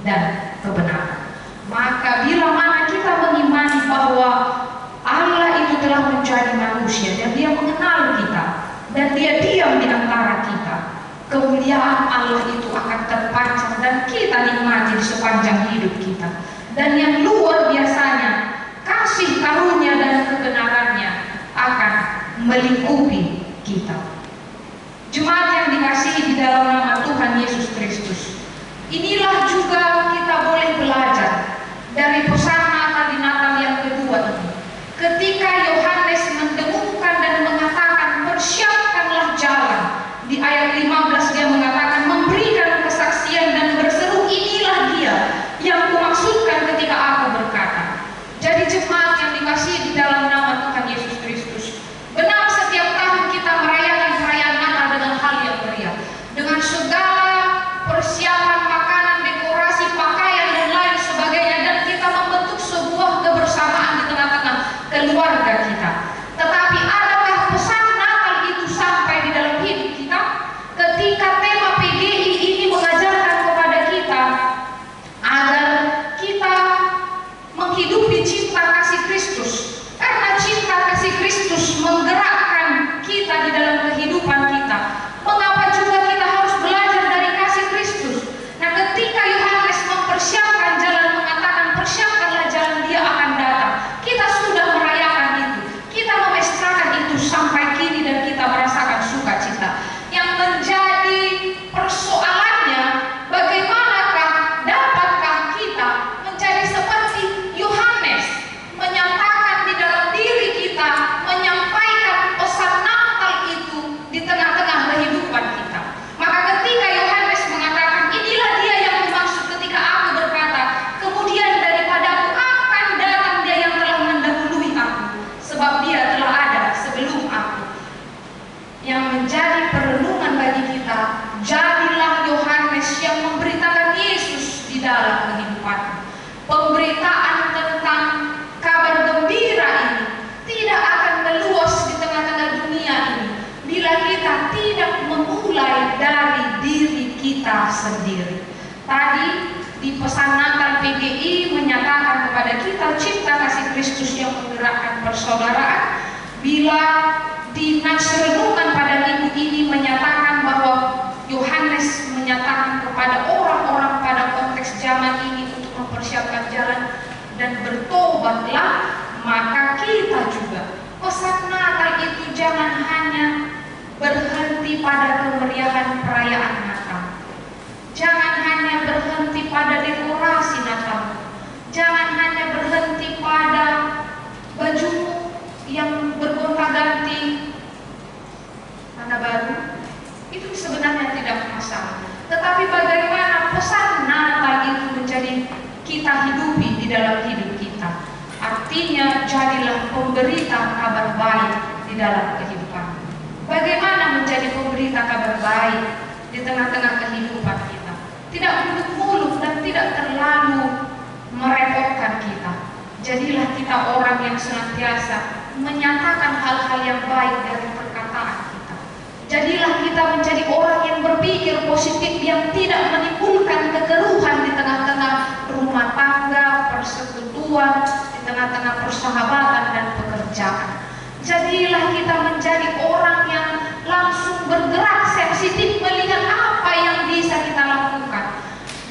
dan kebenaran. Maka bila mana kita mengimani bahwa Allah itu telah menjadi manusia dan dia mengenal kita dan dia diam di antara kita, kemuliaan Allah itu akan terpancar dan kita nikmati di sepanjang hidup kita. Dan yang luar biasanya, kasih karunia dan kebenarannya akan melingkupi kita. Jemaat yang dikasihi di dalam nama Tuhan Yesus Kristus, inilah juga kita boleh belajar dari pesan Natal di Natal yang kedua ini. Ketika Yohanes mendengungkan dan mengatakan, persiapkanlah jalan, di ayat 15 dia mengatakan, memberikan kesaksian dan berseru, inilah dia yang kumaksudkan ketika aku berkata. Jadi jemaat yang dikasihi di dalam nama Tuhan Yesus Kristus, benar setiap tahun kita merayakan perayaan Natal dengan hal yang meriah, dengan segala persiapan makanan, dekorasi, pakaian dan lain sebagainya, dan kita membentuk sebuah kebersamaan di tengah-tengah keluarga kita. Tetapi adakah pesan Natal itu sampai di dalam hidup kita? Ketika tema PGI ini mengajarkan kepada kita agar kita menghidupi cinta kasih Kristus, karena cinta kasih Kristus menggerakkan kita di dalam kehidupan kita. Mengapa juga kita harus belajar dari kasih Kristus? Nah, ketika Yohanes mempersiapkan jalan, mengatakan persiapkanlah jalan, dia akan datang. Kita sudah merayakan itu, kita memesrakan itu sampai kini dan kita merasakan sukacita. Yang menjadi persoalannya, bagaimanakah dapatkah kita menjadi seperti Yohanes, menyatakan di dalam diri kita, menyampaikan pesan Natal itu di tengah-tengah kehidupan kita. Maka ketika Yohanes mengatakan, inilah dia yang dimaksud ketika aku berkata, kemudian daripadaku akan datang dia yang telah mendahului aku, sebab dia telah ada sebelum aku. Yang menjadi perenungan bagi kita, jadilah Yohanes yang memberitakan Yesus di dalam kehidupan. Pemberitaan tentang kabar gembira ini tidak akan meluas di tengah-tengah dunia ini bila kita tidak memulai dari diri kita sendiri. Tadi di pesan Natal PGI menyatakan kepada kita cinta kasih Kristus yang menggerakkan persaudaraan. Bila di nats renungan pada minggu ini menyatakan bahwa Yohanes menyatakan kepada orang-orang pada konteks zaman ini untuk mempersiapkan jalan dan bertobatlah, maka kita juga pesan Natal itu jangan hanya berhenti pada kemeriahan perayaan Natal, jangan hanya berhenti pada dekorasi Natal, jangan hanya berhenti pada bajumu yang bergonta-ganti warna baru. Itu sebenarnya tidak masalah, tetapi bagaimana pesan Natal itu menjadi kita hidupi di dalam hidup kita. Artinya jadilah pemberita kabar baik di dalam kehidupan. Bagaimana menjadi pemberita kabar baik di tengah-tengah kehidupan kita? Tidak muluk-muluk dan tidak terlalu merepotkan kita. Jadilah kita orang yang senantiasa menyatakan hal-hal yang baik dari perkataan kita. Jadilah kita menjadi orang yang berpikir positif, yang tidak menimbulkan kekeruhan di tengah-tengah rumah tangga, persekutuan, di tengah-tengah persahabatan dan pekerjaan. Jadilah kita menjadi orang yang langsung bergerak sensitif melihat apa yang bisa kita lakukan.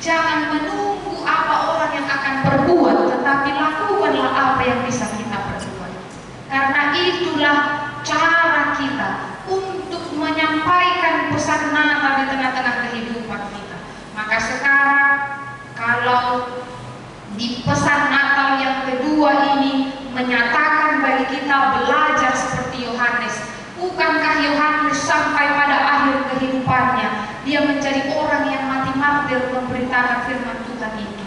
Jangan menunggu apa orang yang akan berbuat, tetapi lakukanlah apa yang bisa kita perbuat. Karena itulah cara kita untuk menyampaikan pesan Natal di tengah-tengah kehidupan kita. Maka sekarang kalau di pesan Natal yang kedua ini menyatakan bagi kita belajar seperti Yohanes, bukankah Yohanes sampai pada akhir kehidupannya dia menjadi orang yang mati martir memberitakan firman Tuhan itu?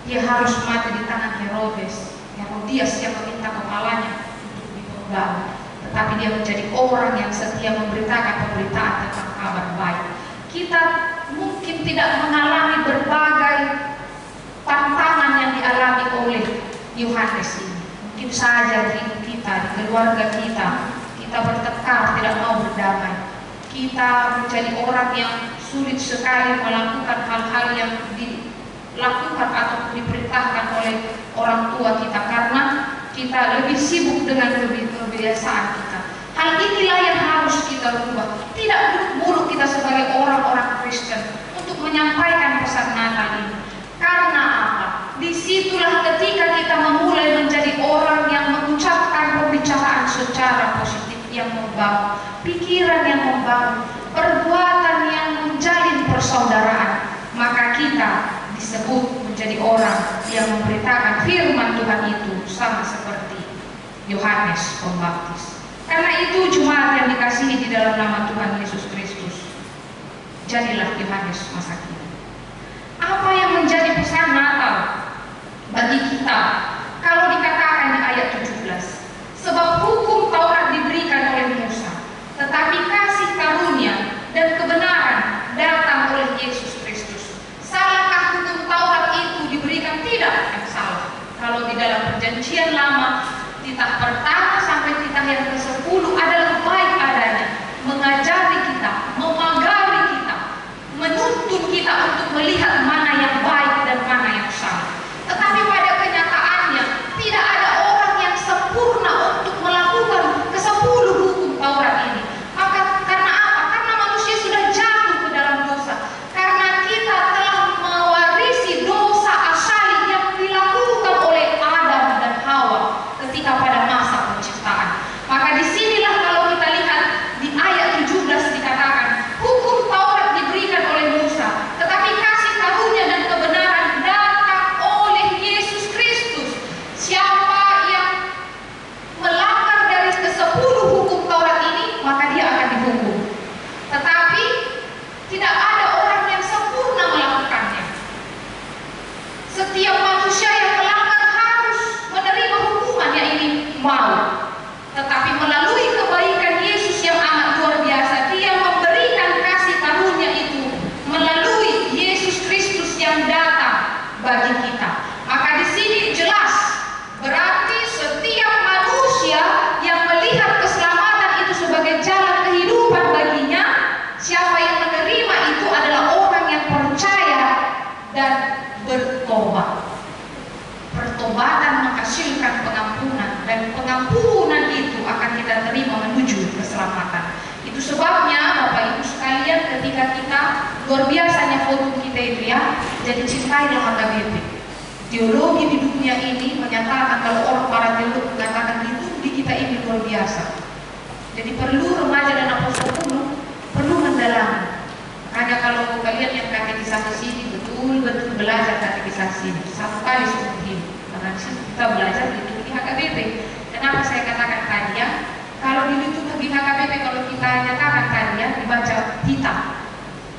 Dia harus mati di tangan Herodias yang meminta kepalanya untuk dipenggal. Tetapi dia menjadi orang yang setia memberitakan pemberitaan tentang kabar baik. Kita mungkin tidak mengalami berbagai hidup saja, di hidup kita, di keluarga kita, kita bertengkar, tidak mau berdamai. Kita menjadi orang yang sulit sekali melakukan hal-hal yang dilakukan atau diperintahkan oleh orang tua kita, karena kita lebih sibuk dengan kebiasaan kita. Hal inilah yang harus kita rubah. Tidak buruk kita sebagai orang-orang Kristen untuk menyampaikan pesan Natal ini. Karena apa? Disitulah ketika kita memulai menjadi orang yang mengucapkan pembicaraan secara positif yang membangun, pikiran yang membangun, perbuatan yang menjalin persaudaraan, maka kita disebut menjadi orang yang memberitakan firman Tuhan itu sama seperti Yohanes Pembaptis. Karena itu jemaat yang dikasihi di dalam nama Tuhan Yesus Kristus, jadilah Yohanes masa kini. Apa yang menjadi pesan Natal bagi kita? Kalau dikatakan di ayat 17, sebab hukum Taurat diberikan oleh Musa, tetapi kasih karunia dan kebenaran datang oleh Yesus Kristus. Salahkah hukum Taurat itu diberikan? Tidak, yang salah. Kalau di dalam perjanjian lama, titah pertama sampai titah yang ke-10 adalah baik adanya, mengajari kita, memagari kita, menuntun kita untuk melihat mana yang baik dan mana yang salah. Tetapi pada kenyataannya tidak ada orang yang sempurna untuk melakukan ke-10 hukum Taurat ini. Maka karena apa? Karena manusia sudah jatuh ke dalam dosa. Karena kita telah mewarisi dosa asali yang dilakukan oleh Adam dan Hawa ketika pada masa penciptaan. Maka disinilah kalau kita lihat di ayat 17 dikatakan hukum Taurat diberikan oleh Musa, tetapi kasih karunia dan kebenaran datang oleh Yesus Kristus. Siapa yang melanggar dari ke-10 hukum Taurat ini, maka dia akan dihukum. Tetapi tidak ada orang yang sempurna melakukannya. Setiap manusia yang melanggar harus menerima hukuman, yang ini mau. Tetapi melalui kebaikan Yesus yang amat luar biasa, dia memberikan kasih karunia itu melalui Yesus Kristus yang datang bagi kita. Maka di sini jelas, berarti setiap manusia yang melihat keselamatan itu sebagai jalan kehidupan baginya, siapa yang menerima itu adalah orang yang percaya dan bertobat. Pertobatan menghasilkan pengampunan, dan pengampunan itu akan kita terima menuju keselamatan. Itu sebabnya Bapak Ibu sekalian, ketika kita luar biasanya forum kita itu ya, jadi cintailah HKBP. Teologi di dunia ini menyatakan, kalau orang para teolog mengatakan liturgi kita ini luar biasa. Jadi perlu remaja dan apostol perlu mendalami. Makanya kalau kalian yang katekisasi sini betul-betul belajar katekisasi ini satu kali seumur hidup. Karena kita belajar liturgi HKBP. Kenapa saya katakan tadi ya? Kalau di liturgi HKBP, kalau kita nyatakan tadi ya, dibaca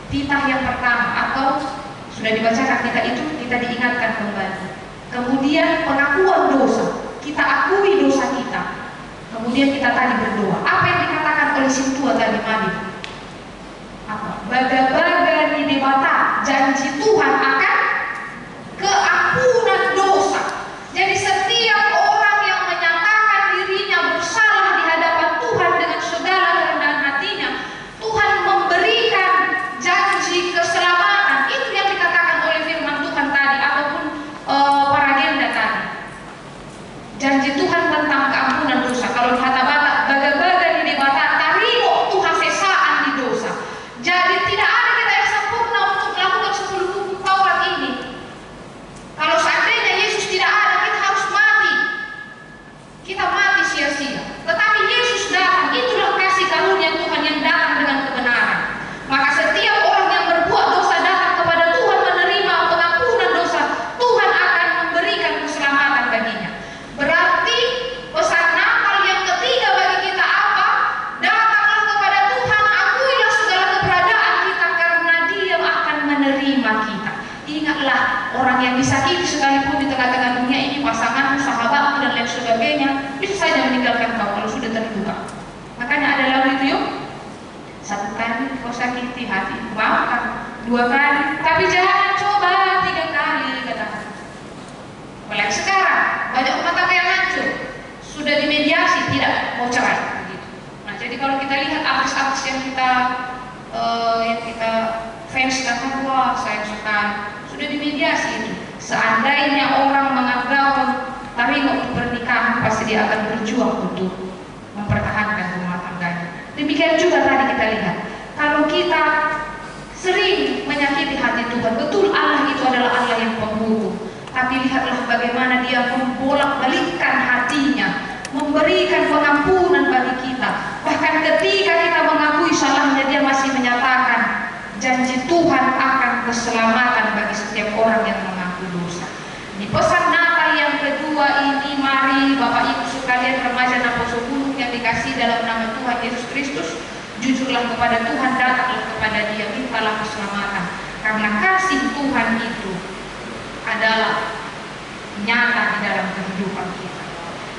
titah yang pertama, atau sudah dibacakan titah itu, kita diingatkan kembali. Kemudian pengakuan dosa, kita akui dosa kita. Kemudian kita tadi berdoa. Apa yang dikatakan oleh Sintua tadi Madi? Apa? Baga-baga di debata, janji Tuhan akan keampunan dosa. Jadi setiap orang yang menyatakan dirinya bersalah di hadapan Tuhan dengan segala kerendahan hatinya, Tuhan memberikan janji keselamatan. Itu yang dikatakan oleh firman Tuhan tadi, ataupun para agenda tadi. Janji Tuhan tentang keampunan dosa. Kalau di Hatabata, baga-baga di debata, tarimo Tuhan sesaan di dosa. Jadi tidak ada kita yang sempurna untuk melakukan 10 hukum Taurat ini. Kalau seandainya Yesus tidak ada, kita harus mati. Kita mati sia-sia. Tetapi Yesus datang, itulah kasih karunia Tuhan yang datang dengan kebenaran. Maka setiap orang yang berbuat dosa datang kepada Tuhan menerima pengampunan dosa, Tuhan akan memberikan keselamatan baginya. Berarti pesan Natal yang ketiga bagi kita apa? Datanglah kepada Tuhan, akuilah segala keberadaan kita, karena Dia akan menerima kita. Ingatlah, orang yang disakiti sekalipun di tengah-tengah dunia ini, pasangan, sahabat, dan lain sebagainya, bisa saja meninggalkan kau kalau sudah terbuka. Makanya ada lagu itu yuk, 1 kali kau sakiti hati, maafkan, 2 kali, tapi jangan coba 3 kali, katakan. Apalagi sekarang banyak rumah tangga yang hancur. kasih itu. Seandainya orang menganggap taringo pernikahan, pasti dia akan berjuang untuk mempertahankan rumah tangganya. Demikian juga tadi kita lihat, kalau kita sering menyakiti hati Tuhan, betul Allah itu adalah Allah yang penghukum, tapi lihatlah bagaimana dia membolak-balikkan hatinya, memberikan pengampunan bagi kita. Bahkan ketika kita mengakui salahnya, dia masih menyatakan janji Tuhan akan keselamatan bagi setiap orang yang mengaku dosa. Di pesan Natal yang kedua ini, mari Bapak Ibu sekalian, remaja dan sulung yang dikasih dalam nama Tuhan Yesus Kristus, jujurlah kepada Tuhan, datanglah kepada Dia, mintalah keselamatan. Karena kasih Tuhan itu adalah nyata di dalam kehidupan kita.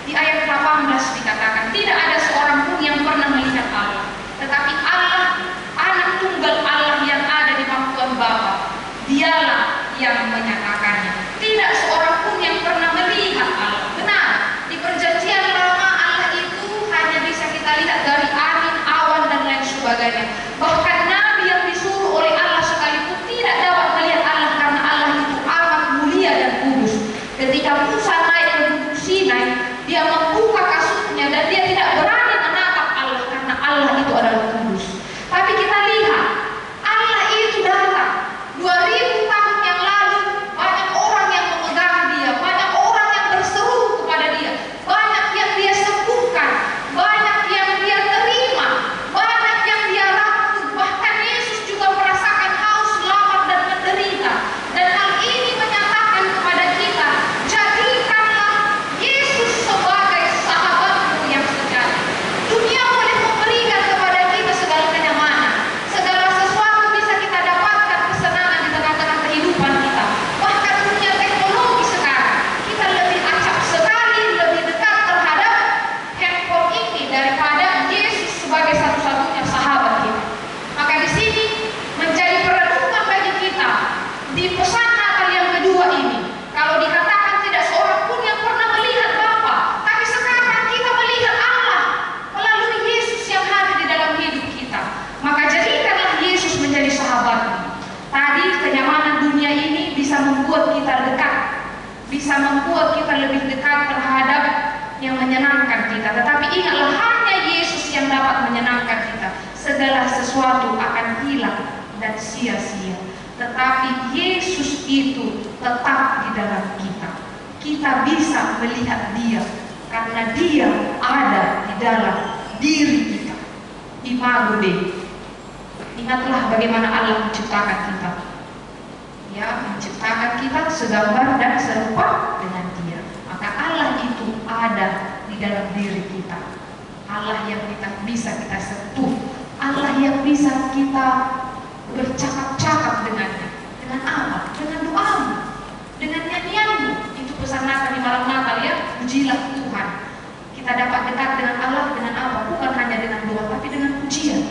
Di ayat 18 dikatakan, tidak ada seorang pun yang pernah melihat Allah, tetapi Allah, anak tunggal Allah yang ada di pangkuan Bapa, dialah yang menyatakannya. Tidak seorang pun yang pernah melihat Allah. Benar, di perjanjian lama Allah itu hanya bisa kita lihat dari angin, awan, dan lain sebagainya. Bahkan Nabi yang disuruh oleh Allah sekalipun tidak dapat melihat Allah, karena Allah itu amat mulia dan kudus. Ketika Musa naik ke Gunung Sinai, dia membuka kasutnya dan dia tidak berani menatap Allah, karena Allah itu adalah kudus. Tapi kita lihat, Allah itu datang 2000 tahun yang lalu. Banyak orang yang memegang dia, banyak orang yang berseru kepada dia, banyak yang dia sembuhkan, banyak yang dia terima, banyak yang dia rangkul. Bahkan Yesus juga merasakan haus, lapar, dan menderita. Dan hal ini menyatakan kepada kita, jadikanlah Yesus sebagai sahabatmu yang sejati. Dunia boleh memberikan kepada kita segala kenyamanan, segala sesuatu bisa kita dapatkan kesenangan di tengah-tengah kehidupan kita. Bahkan dunia teknologi sekarang, kita lebih acap sekali, lebih dekat terhadap handphone ini daripada Yesus sebagai satu-satunya sahabat kita. Maka di sini menjadi perenungan bagi kita di pesan Natal yang kedua ini. Kalau dikatakan tidak seorang pun yang pernah melihat Bapa, tapi sekarang kita melihat Allah melalui Yesus yang hadir di dalam hidup kita. Maka jadikanlah Yesus menjadi sahabatmu. Tadi kenyamanan dunia ini bisa membuat kita dekat, bisa membuat kita lebih dekat terhadap yang menyenangkan kita. Tetapi ingatlah, hanya Yesus yang dapat menyenangkan kita. Segala sesuatu akan hilang dan sia-sia. Tetapi Yesus itu tetap di dalam kita. Kita bisa melihat Dia karena Dia ada di dalam diri kita. Imago Dei. Ingatlah bagaimana Allah menciptakan kita. Ya, menciptakan kita segambar dan serupa dengan Dia. Maka Allah itu ada di dalam diri kita. Allah yang bisa kita sentuh, Allah yang bisa kita bercakap-cakap dengannya. Dengan apa? Dengan doamu, dengan nyanyianmu. Itu pesan Natal di malam Natal, ya. Pujilah Tuhan. Kita dapat dekat dengan Allah dengan apa? Bukan hanya dengan doa, tapi dengan pujian.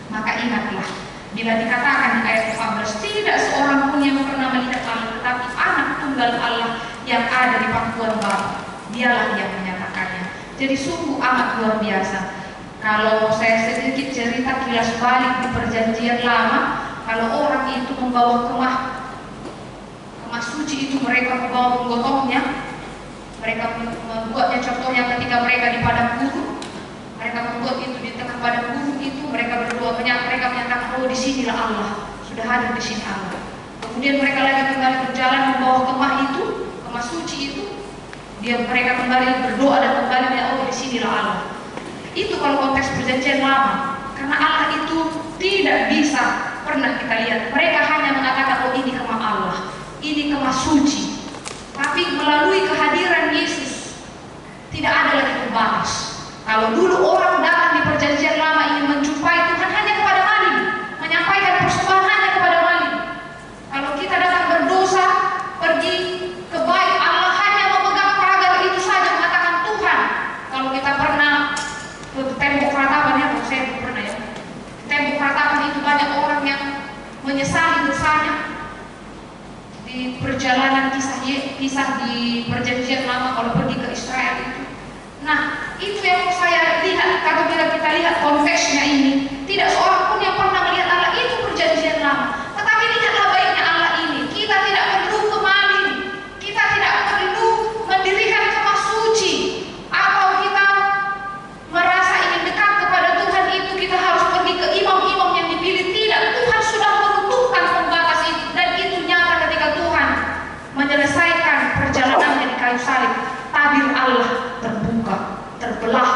Maka ingatlah, bila dikatakan di ayat 14, tidak seorang pun yang pernah melihat Allah, tetapi anak tunggal Allah yang ada di pangkuan Bapa, dialah yang menyatakannya. Jadi sungguh amat luar biasa. Kalau saya sedikit cerita kilas balik di perjanjian lama, kalau orang itu membawa kemah suci itu, mereka membawa penggotongnya, mereka membuatnya, contohnya ketika mereka di padang gurun, mereka membuat itu di tengah padang gurun itu, mereka berdua mereka menyatakan, oh disinilah Allah, sudah hadir di sini Allah. Kemudian mereka lagi kembali berjalan membawa kemah itu, kemah suci itu, mereka kembali berdoa dan kembali menyatakan, oh disinilah Allah. Itu kalau konteks perjanjian lama, karena Allah itu tidak bisa pernah kita lihat. Mereka hanya mengatakan, oh ini kemah Allah, ini kemah suci. Tapi melalui kehadiran Yesus tidak ada lagi pembatas. Kalau dulu orang datang di perjanjian lama ingin menjumpai Tuhan hanya kepada maling, menyampaikan persembahannya kepada maling. Kalau kita datang berdosa, pergi ke bait Allah, hanya memegang pagar itu saja mengatakan Tuhan. Kalau kita pernah ke tembok ratapan, ya, kalau saya belum pernah, ya. Tembok ratapan itu banyak orang yang menyesali dosanya. Di perjalanan kisah di perjanjian lama kalau pergi ke Israel itu. Nah, itu yang saya lihat. Kalau bila kita lihat konteksnya ini, tidak seorang pun yang pernah melihat Allah, itu perjanjian lama. Tetapi lihatlah baiknya Allah ini. Kita tidak perlu Allah terbuka, terbelah,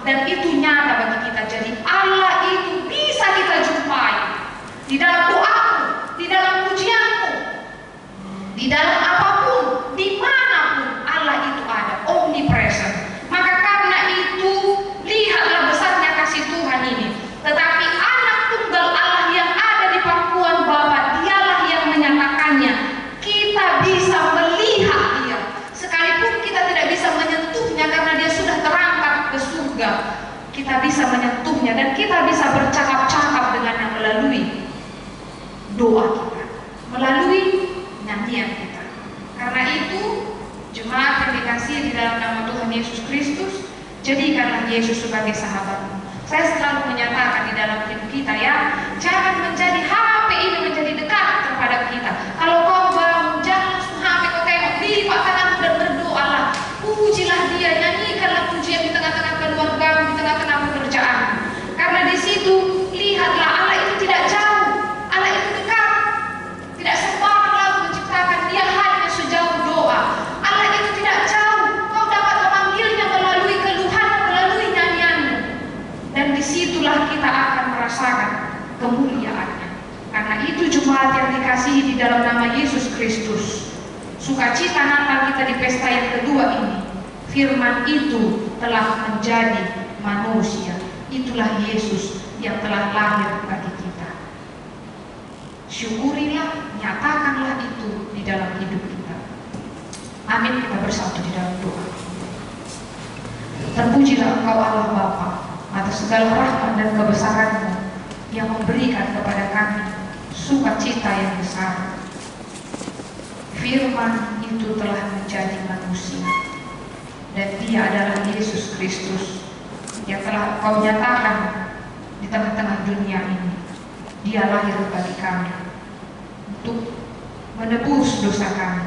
dan itu nyata bagi kita. Jadi Allah itu bisa kita jumpai di dalam doamu, di dalam pujianmu, di dalam apapun, dimanapun Allah itu ada, omnipresent. Maka karena itu, lihatlah besarnya kasih Tuhan ini. Tetapi anak tunggal Allah yang ada di pangkuan Bapa, dialah yang menyatakannya. Kita bisa melihat dia, sekalipun kita tidak bisa menyentuhnya karena dia sudah terangkat ke surga. Kita bisa menyentuhnya dan kita bisa bercakap-cakap dengannya melalui doa kita, melalui nyanyian kita. Karena itu, jemaat yang dikasihi di dalam nama Tuhan Yesus Kristus, jadikanlah Yesus sebagai sahabatmu. Saya selalu menyatakan di dalam hidup kita, ya, jangan menjadi HP ini menjadi dekat terhadap kita. Kalau kau bangun, jangan langsung HP kau tengok, lipat tangan dan berdoalah, pujilah dia, nyanyikanlah pujian di tengah-tengah keluargamu, di tengah-tengah pekerjaan. Karena di situ lihatlah Allah itu tidak jauh, Allah itu dekat, tidak sembarang lalu menciptakan, dia hanya sejauh doa. Allah itu tidak jauh, kau dapat memanggilnya melalui keluhan, melalui nyanyianmu, dan disitulah kita akan merasakan kemuliaannya. Karena itu jemaat yang dikasihi di dalam nama Yesus Kristus, sukacita Natal kita di pesta yang kedua ini, firman itu telah menjadi manusia. Itulah Yesus yang telah lahir bagi kita. Syukurilah, nyatakanlah itu di dalam hidup kita. Amin. Kita bersatu di dalam doa. Terpujilah Engkau Allah Bapa atas segala rahmat dan kebesaran-Mu yang memberikan kepada kami sukacita yang besar. Firman itu telah menjadi manusia, dan Dia adalah Yesus Kristus yang telah Kau nyatakan di tengah-tengah dunia ini. Dia lahir bagi kami untuk menebus dosa kami,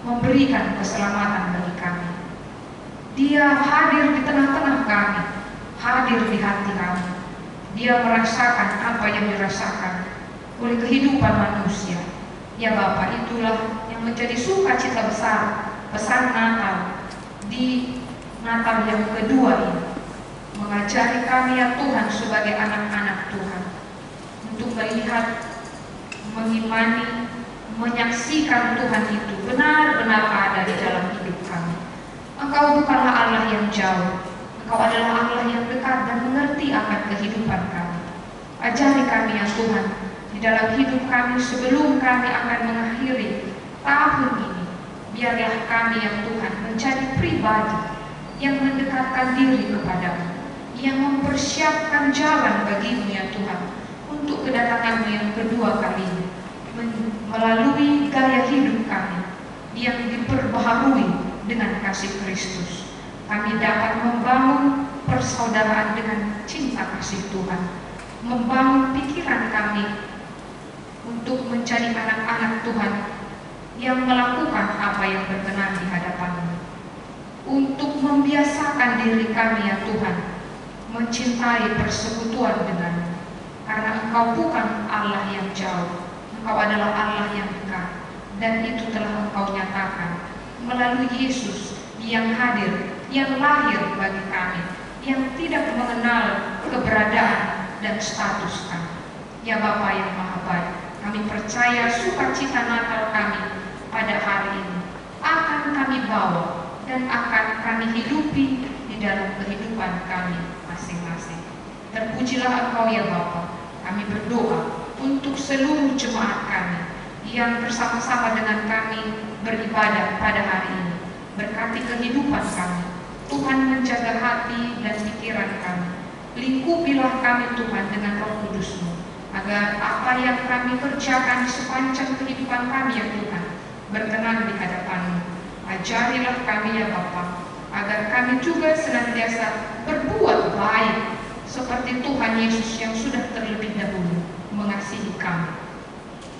memberikan keselamatan bagi kami. Dia hadir di tengah-tengah kami, hadir di hati kami. Dia merasakan apa yang dirasakan oleh kehidupan manusia. Ya Bapa, itulah yang menjadi sukacita besar pesan Natal di Natal yang kedua ini, mengajari kami ya Tuhan sebagai anak-anak Tuhan untuk melihat, mengimani, menyaksikan Tuhan itu benar-benar ada di dalam hidup kami. Engkau bukanlah Allah yang jauh, Engkau adalah Allah yang dekat dan mengerti akan kehidupan kami. Ajari kami ya Tuhan di dalam hidup kami sebelum kami akan mengakhiri tahun ini. Biarlah kami ya Tuhan menjadi pribadi yang mendekatkan diri kepadamu, yang mempersiapkan jalan bagimu ya Tuhan untuk kedatanganmu yang kedua kalinya, melalui gaya hidup kami yang diperbaharui dengan kasih Kristus. Kami dapat membangun persaudaraan dengan cinta kasih Tuhan, membangun pikiran kami untuk menjadi anak-anak Tuhan yang melakukan apa yang berkenan di hadapan-Mu, untuk membiasakan diri kami ya Tuhan mencintai persekutuan dengan-Mu, karena Engkau bukan Allah yang jauh, Engkau adalah Allah yang dekat, dan itu telah Engkau nyatakan melalui Yesus yang hadir, yang lahir bagi kami, yang tidak mengenal keberadaan dan status kami. Ya Bapa yang Maha Baik, kami percaya sukacita Natal kami pada hari ini akan kami bawa dan akan kami hidupi di dalam kehidupan kami masing-masing. Terpujilah Engkau ya Bapa. Kami berdoa untuk seluruh jemaat kami yang bersama-sama dengan kami beribadah pada hari ini. Berkati kehidupan kami, Tuhan menjaga hati dan pikiran kami. Lingkupilah kami Tuhan dengan Roh Kudus-Mu, agar apa yang kami kerjakan sepanjang kehidupan kami ya Tuhan berkenan di hadapan-Mu. Ajarilah kami ya Bapa, agar kami juga senantiasa berbuat baik seperti Tuhan Yesus yang sudah terlebih dahulu mengasihi kami.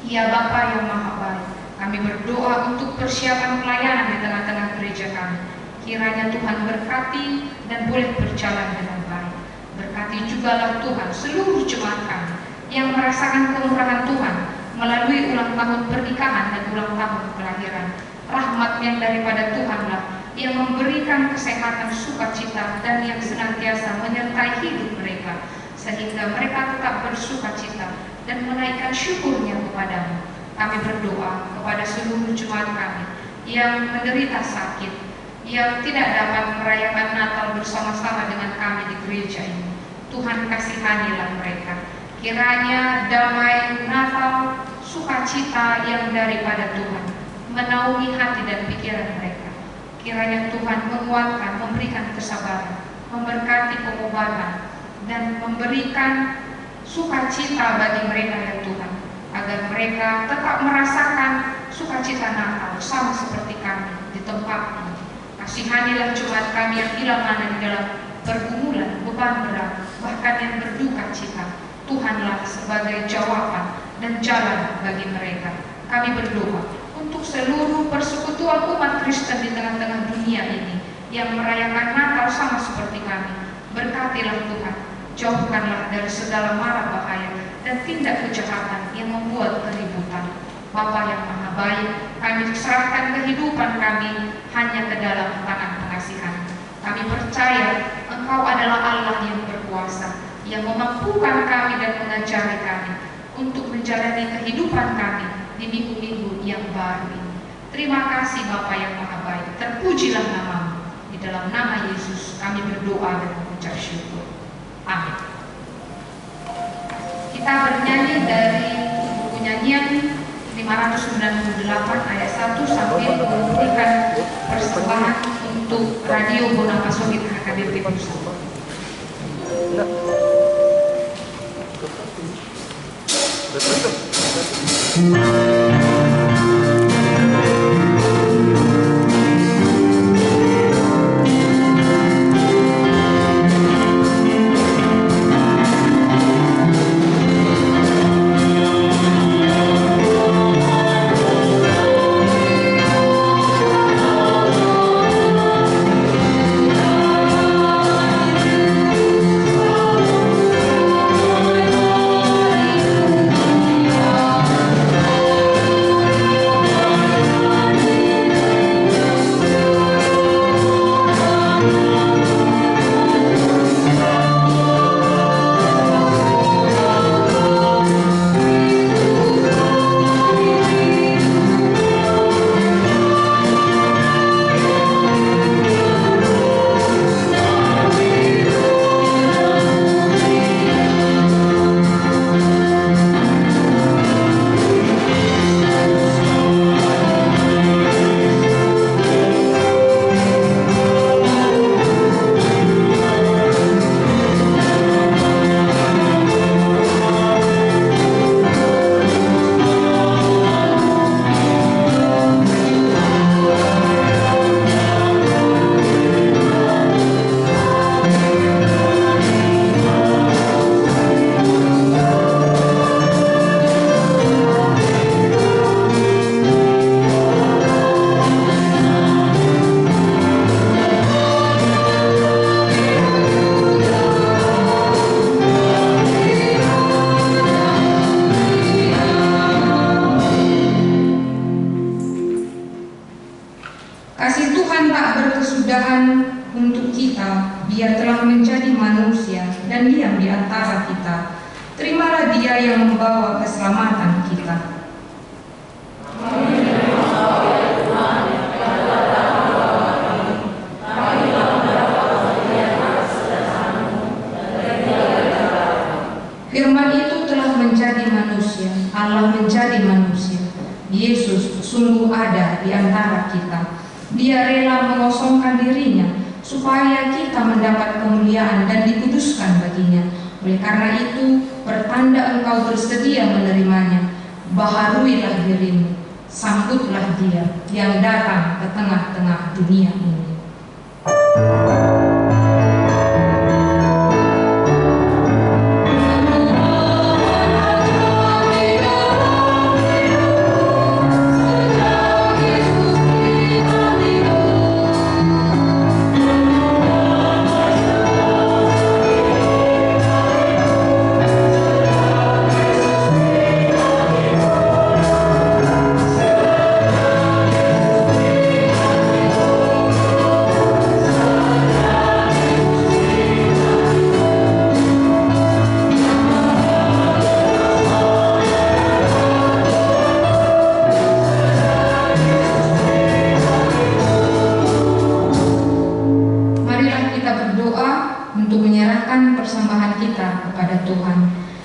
Ya Bapa yang Maha Baik, kami berdoa untuk persiapan pelayanan di tengah-tengah gereja kami. Kiranya Tuhan berkati dan boleh berjalan dengan baik. Berkati jugalah Tuhan seluruh jemaat kami yang merasakan kemurahan Tuhan melalui ulang tahun pernikahan dan ulang tahun kelahiran. Rahmat yang daripada Tuhanlah yang memberikan kesehatan, sukacita, dan yang senantiasa menyertai hidup mereka, sehingga mereka tetap bersukacita dan menaikkan syukurnya kepadamu. Kami berdoa kepada seluruh jemaat kami yang menderita sakit, yang tidak dapat merayakan Natal bersama-sama dengan kami di gereja ini. Tuhan, kasihanilah mereka. Kiranya damai Natal, sukacita yang daripada Tuhan menaungi hati dan pikiran mereka. Kiranya Tuhan menguatkan, memberikan kesabaran, memberkati pengobatan, dan memberikan sukacita bagi mereka ya Tuhan, agar mereka tetap merasakan sukacita Natal sama seperti kami di tempat ini. Kasihanilah jemaat kami yang hilang mana di dalam pergumulan, beban berat, bahkan yang berduka cita. Tuhanlah sebagai jawaban dan jalan bagi mereka. Kami berdoa untuk seluruh persekutuan umat Kristen di tengah-tengah dunia ini yang merayakan Natal sama seperti kami. Berkatilah Tuhan, jauhkanlah dari segala mara bahaya dan tindak kejahatan yang membuat keributan. Bapa yang Maha Baik, kami serahkan kehidupan kami hanya ke dalam tangan pengasihan. Kami percaya Engkau adalah Allah yang berkuasa, yang memampukan kami dan mengajari kami untuk menjalani kehidupan kami di minggu-minggu yang baru ini. Terima kasih Bapa yang Maha Baik, terpujilah nama-Mu. Di dalam nama Yesus kami berdoa dan mengucap syukur. Amin. Kita bernyanyi dari buku nyanyian 598 ayat 1 sambil memberikan persembahan untuk Radio Bonapasogit HKBP Pusat. Firman itu telah menjadi manusia, Allah menjadi manusia. Yesus sungguh ada di antara kita. Dia rela mengosongkan dirinya supaya kita mendapat kemuliaan dan dikuduskan baginya. Oleh karena itu, pertanda engkau bersedia menerimanya, baharuilah dirimu, sambutlah Dia yang datang ke tengah-tengah dunia ini.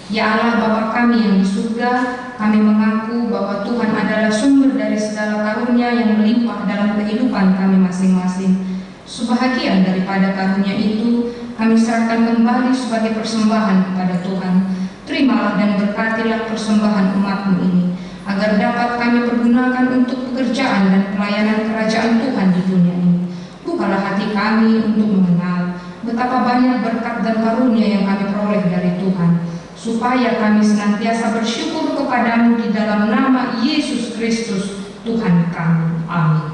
Ya Allah Bapa kami yang di surga, kami mengaku bahwa Tuhan adalah sumber dari segala karunia yang melimpah dalam kehidupan kami masing-masing. Sebahagian daripada karunia itu kami serahkan kembali sebagai persembahan kepada Tuhan. Terimalah dan berkatilah persembahan umat-Mu ini, agar dapat kami pergunakan untuk pekerjaan dan pelayanan kerajaan Tuhan di dunia ini. Bukalah hati kami untuk mengenal betapa banyak berkat dan karunia yang kami peroleh dari Tuhan, supaya kami senantiasa bersyukur kepadamu di dalam nama Yesus Kristus Tuhan kami. Amin.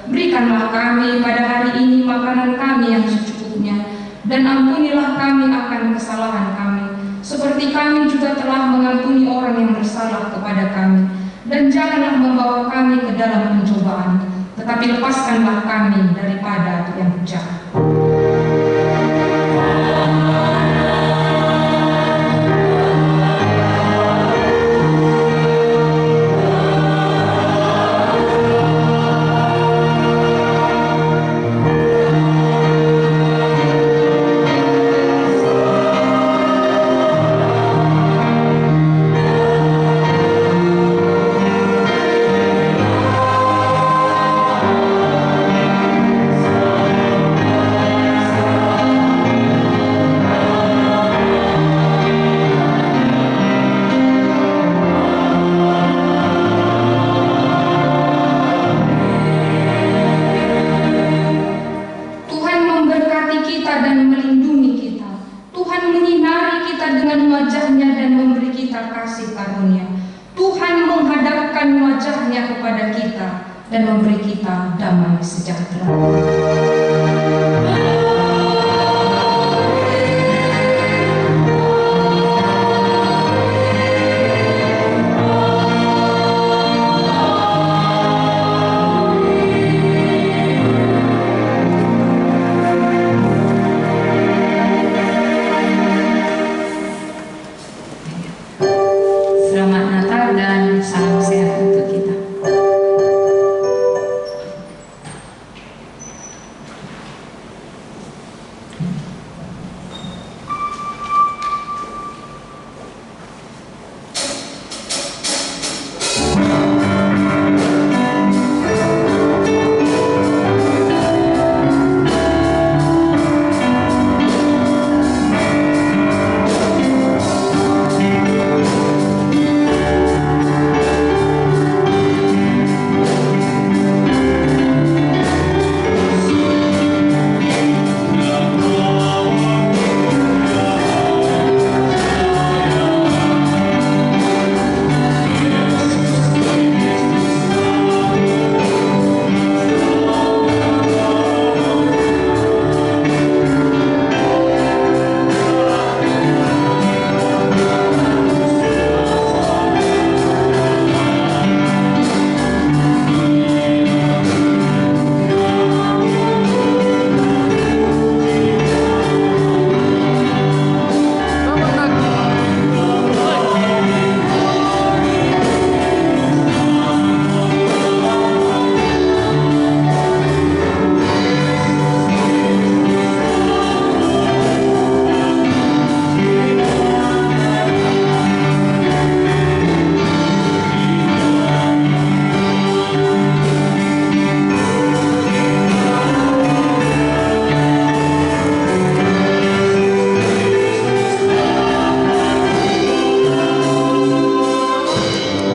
Berikanlah kami pada hari ini makanan kami yang secukupnya, dan ampunilah kami akan kesalahan kami, seperti kami juga telah mengampuni orang yang bersalah kepada kami. Dan janganlah membawa kami ke dalam pencobaan, tetapi lepaskanlah kami daripada yang jahat. Dan memberi kita damai sejahtera. Selamat Natal dan salam sehat untuk kita.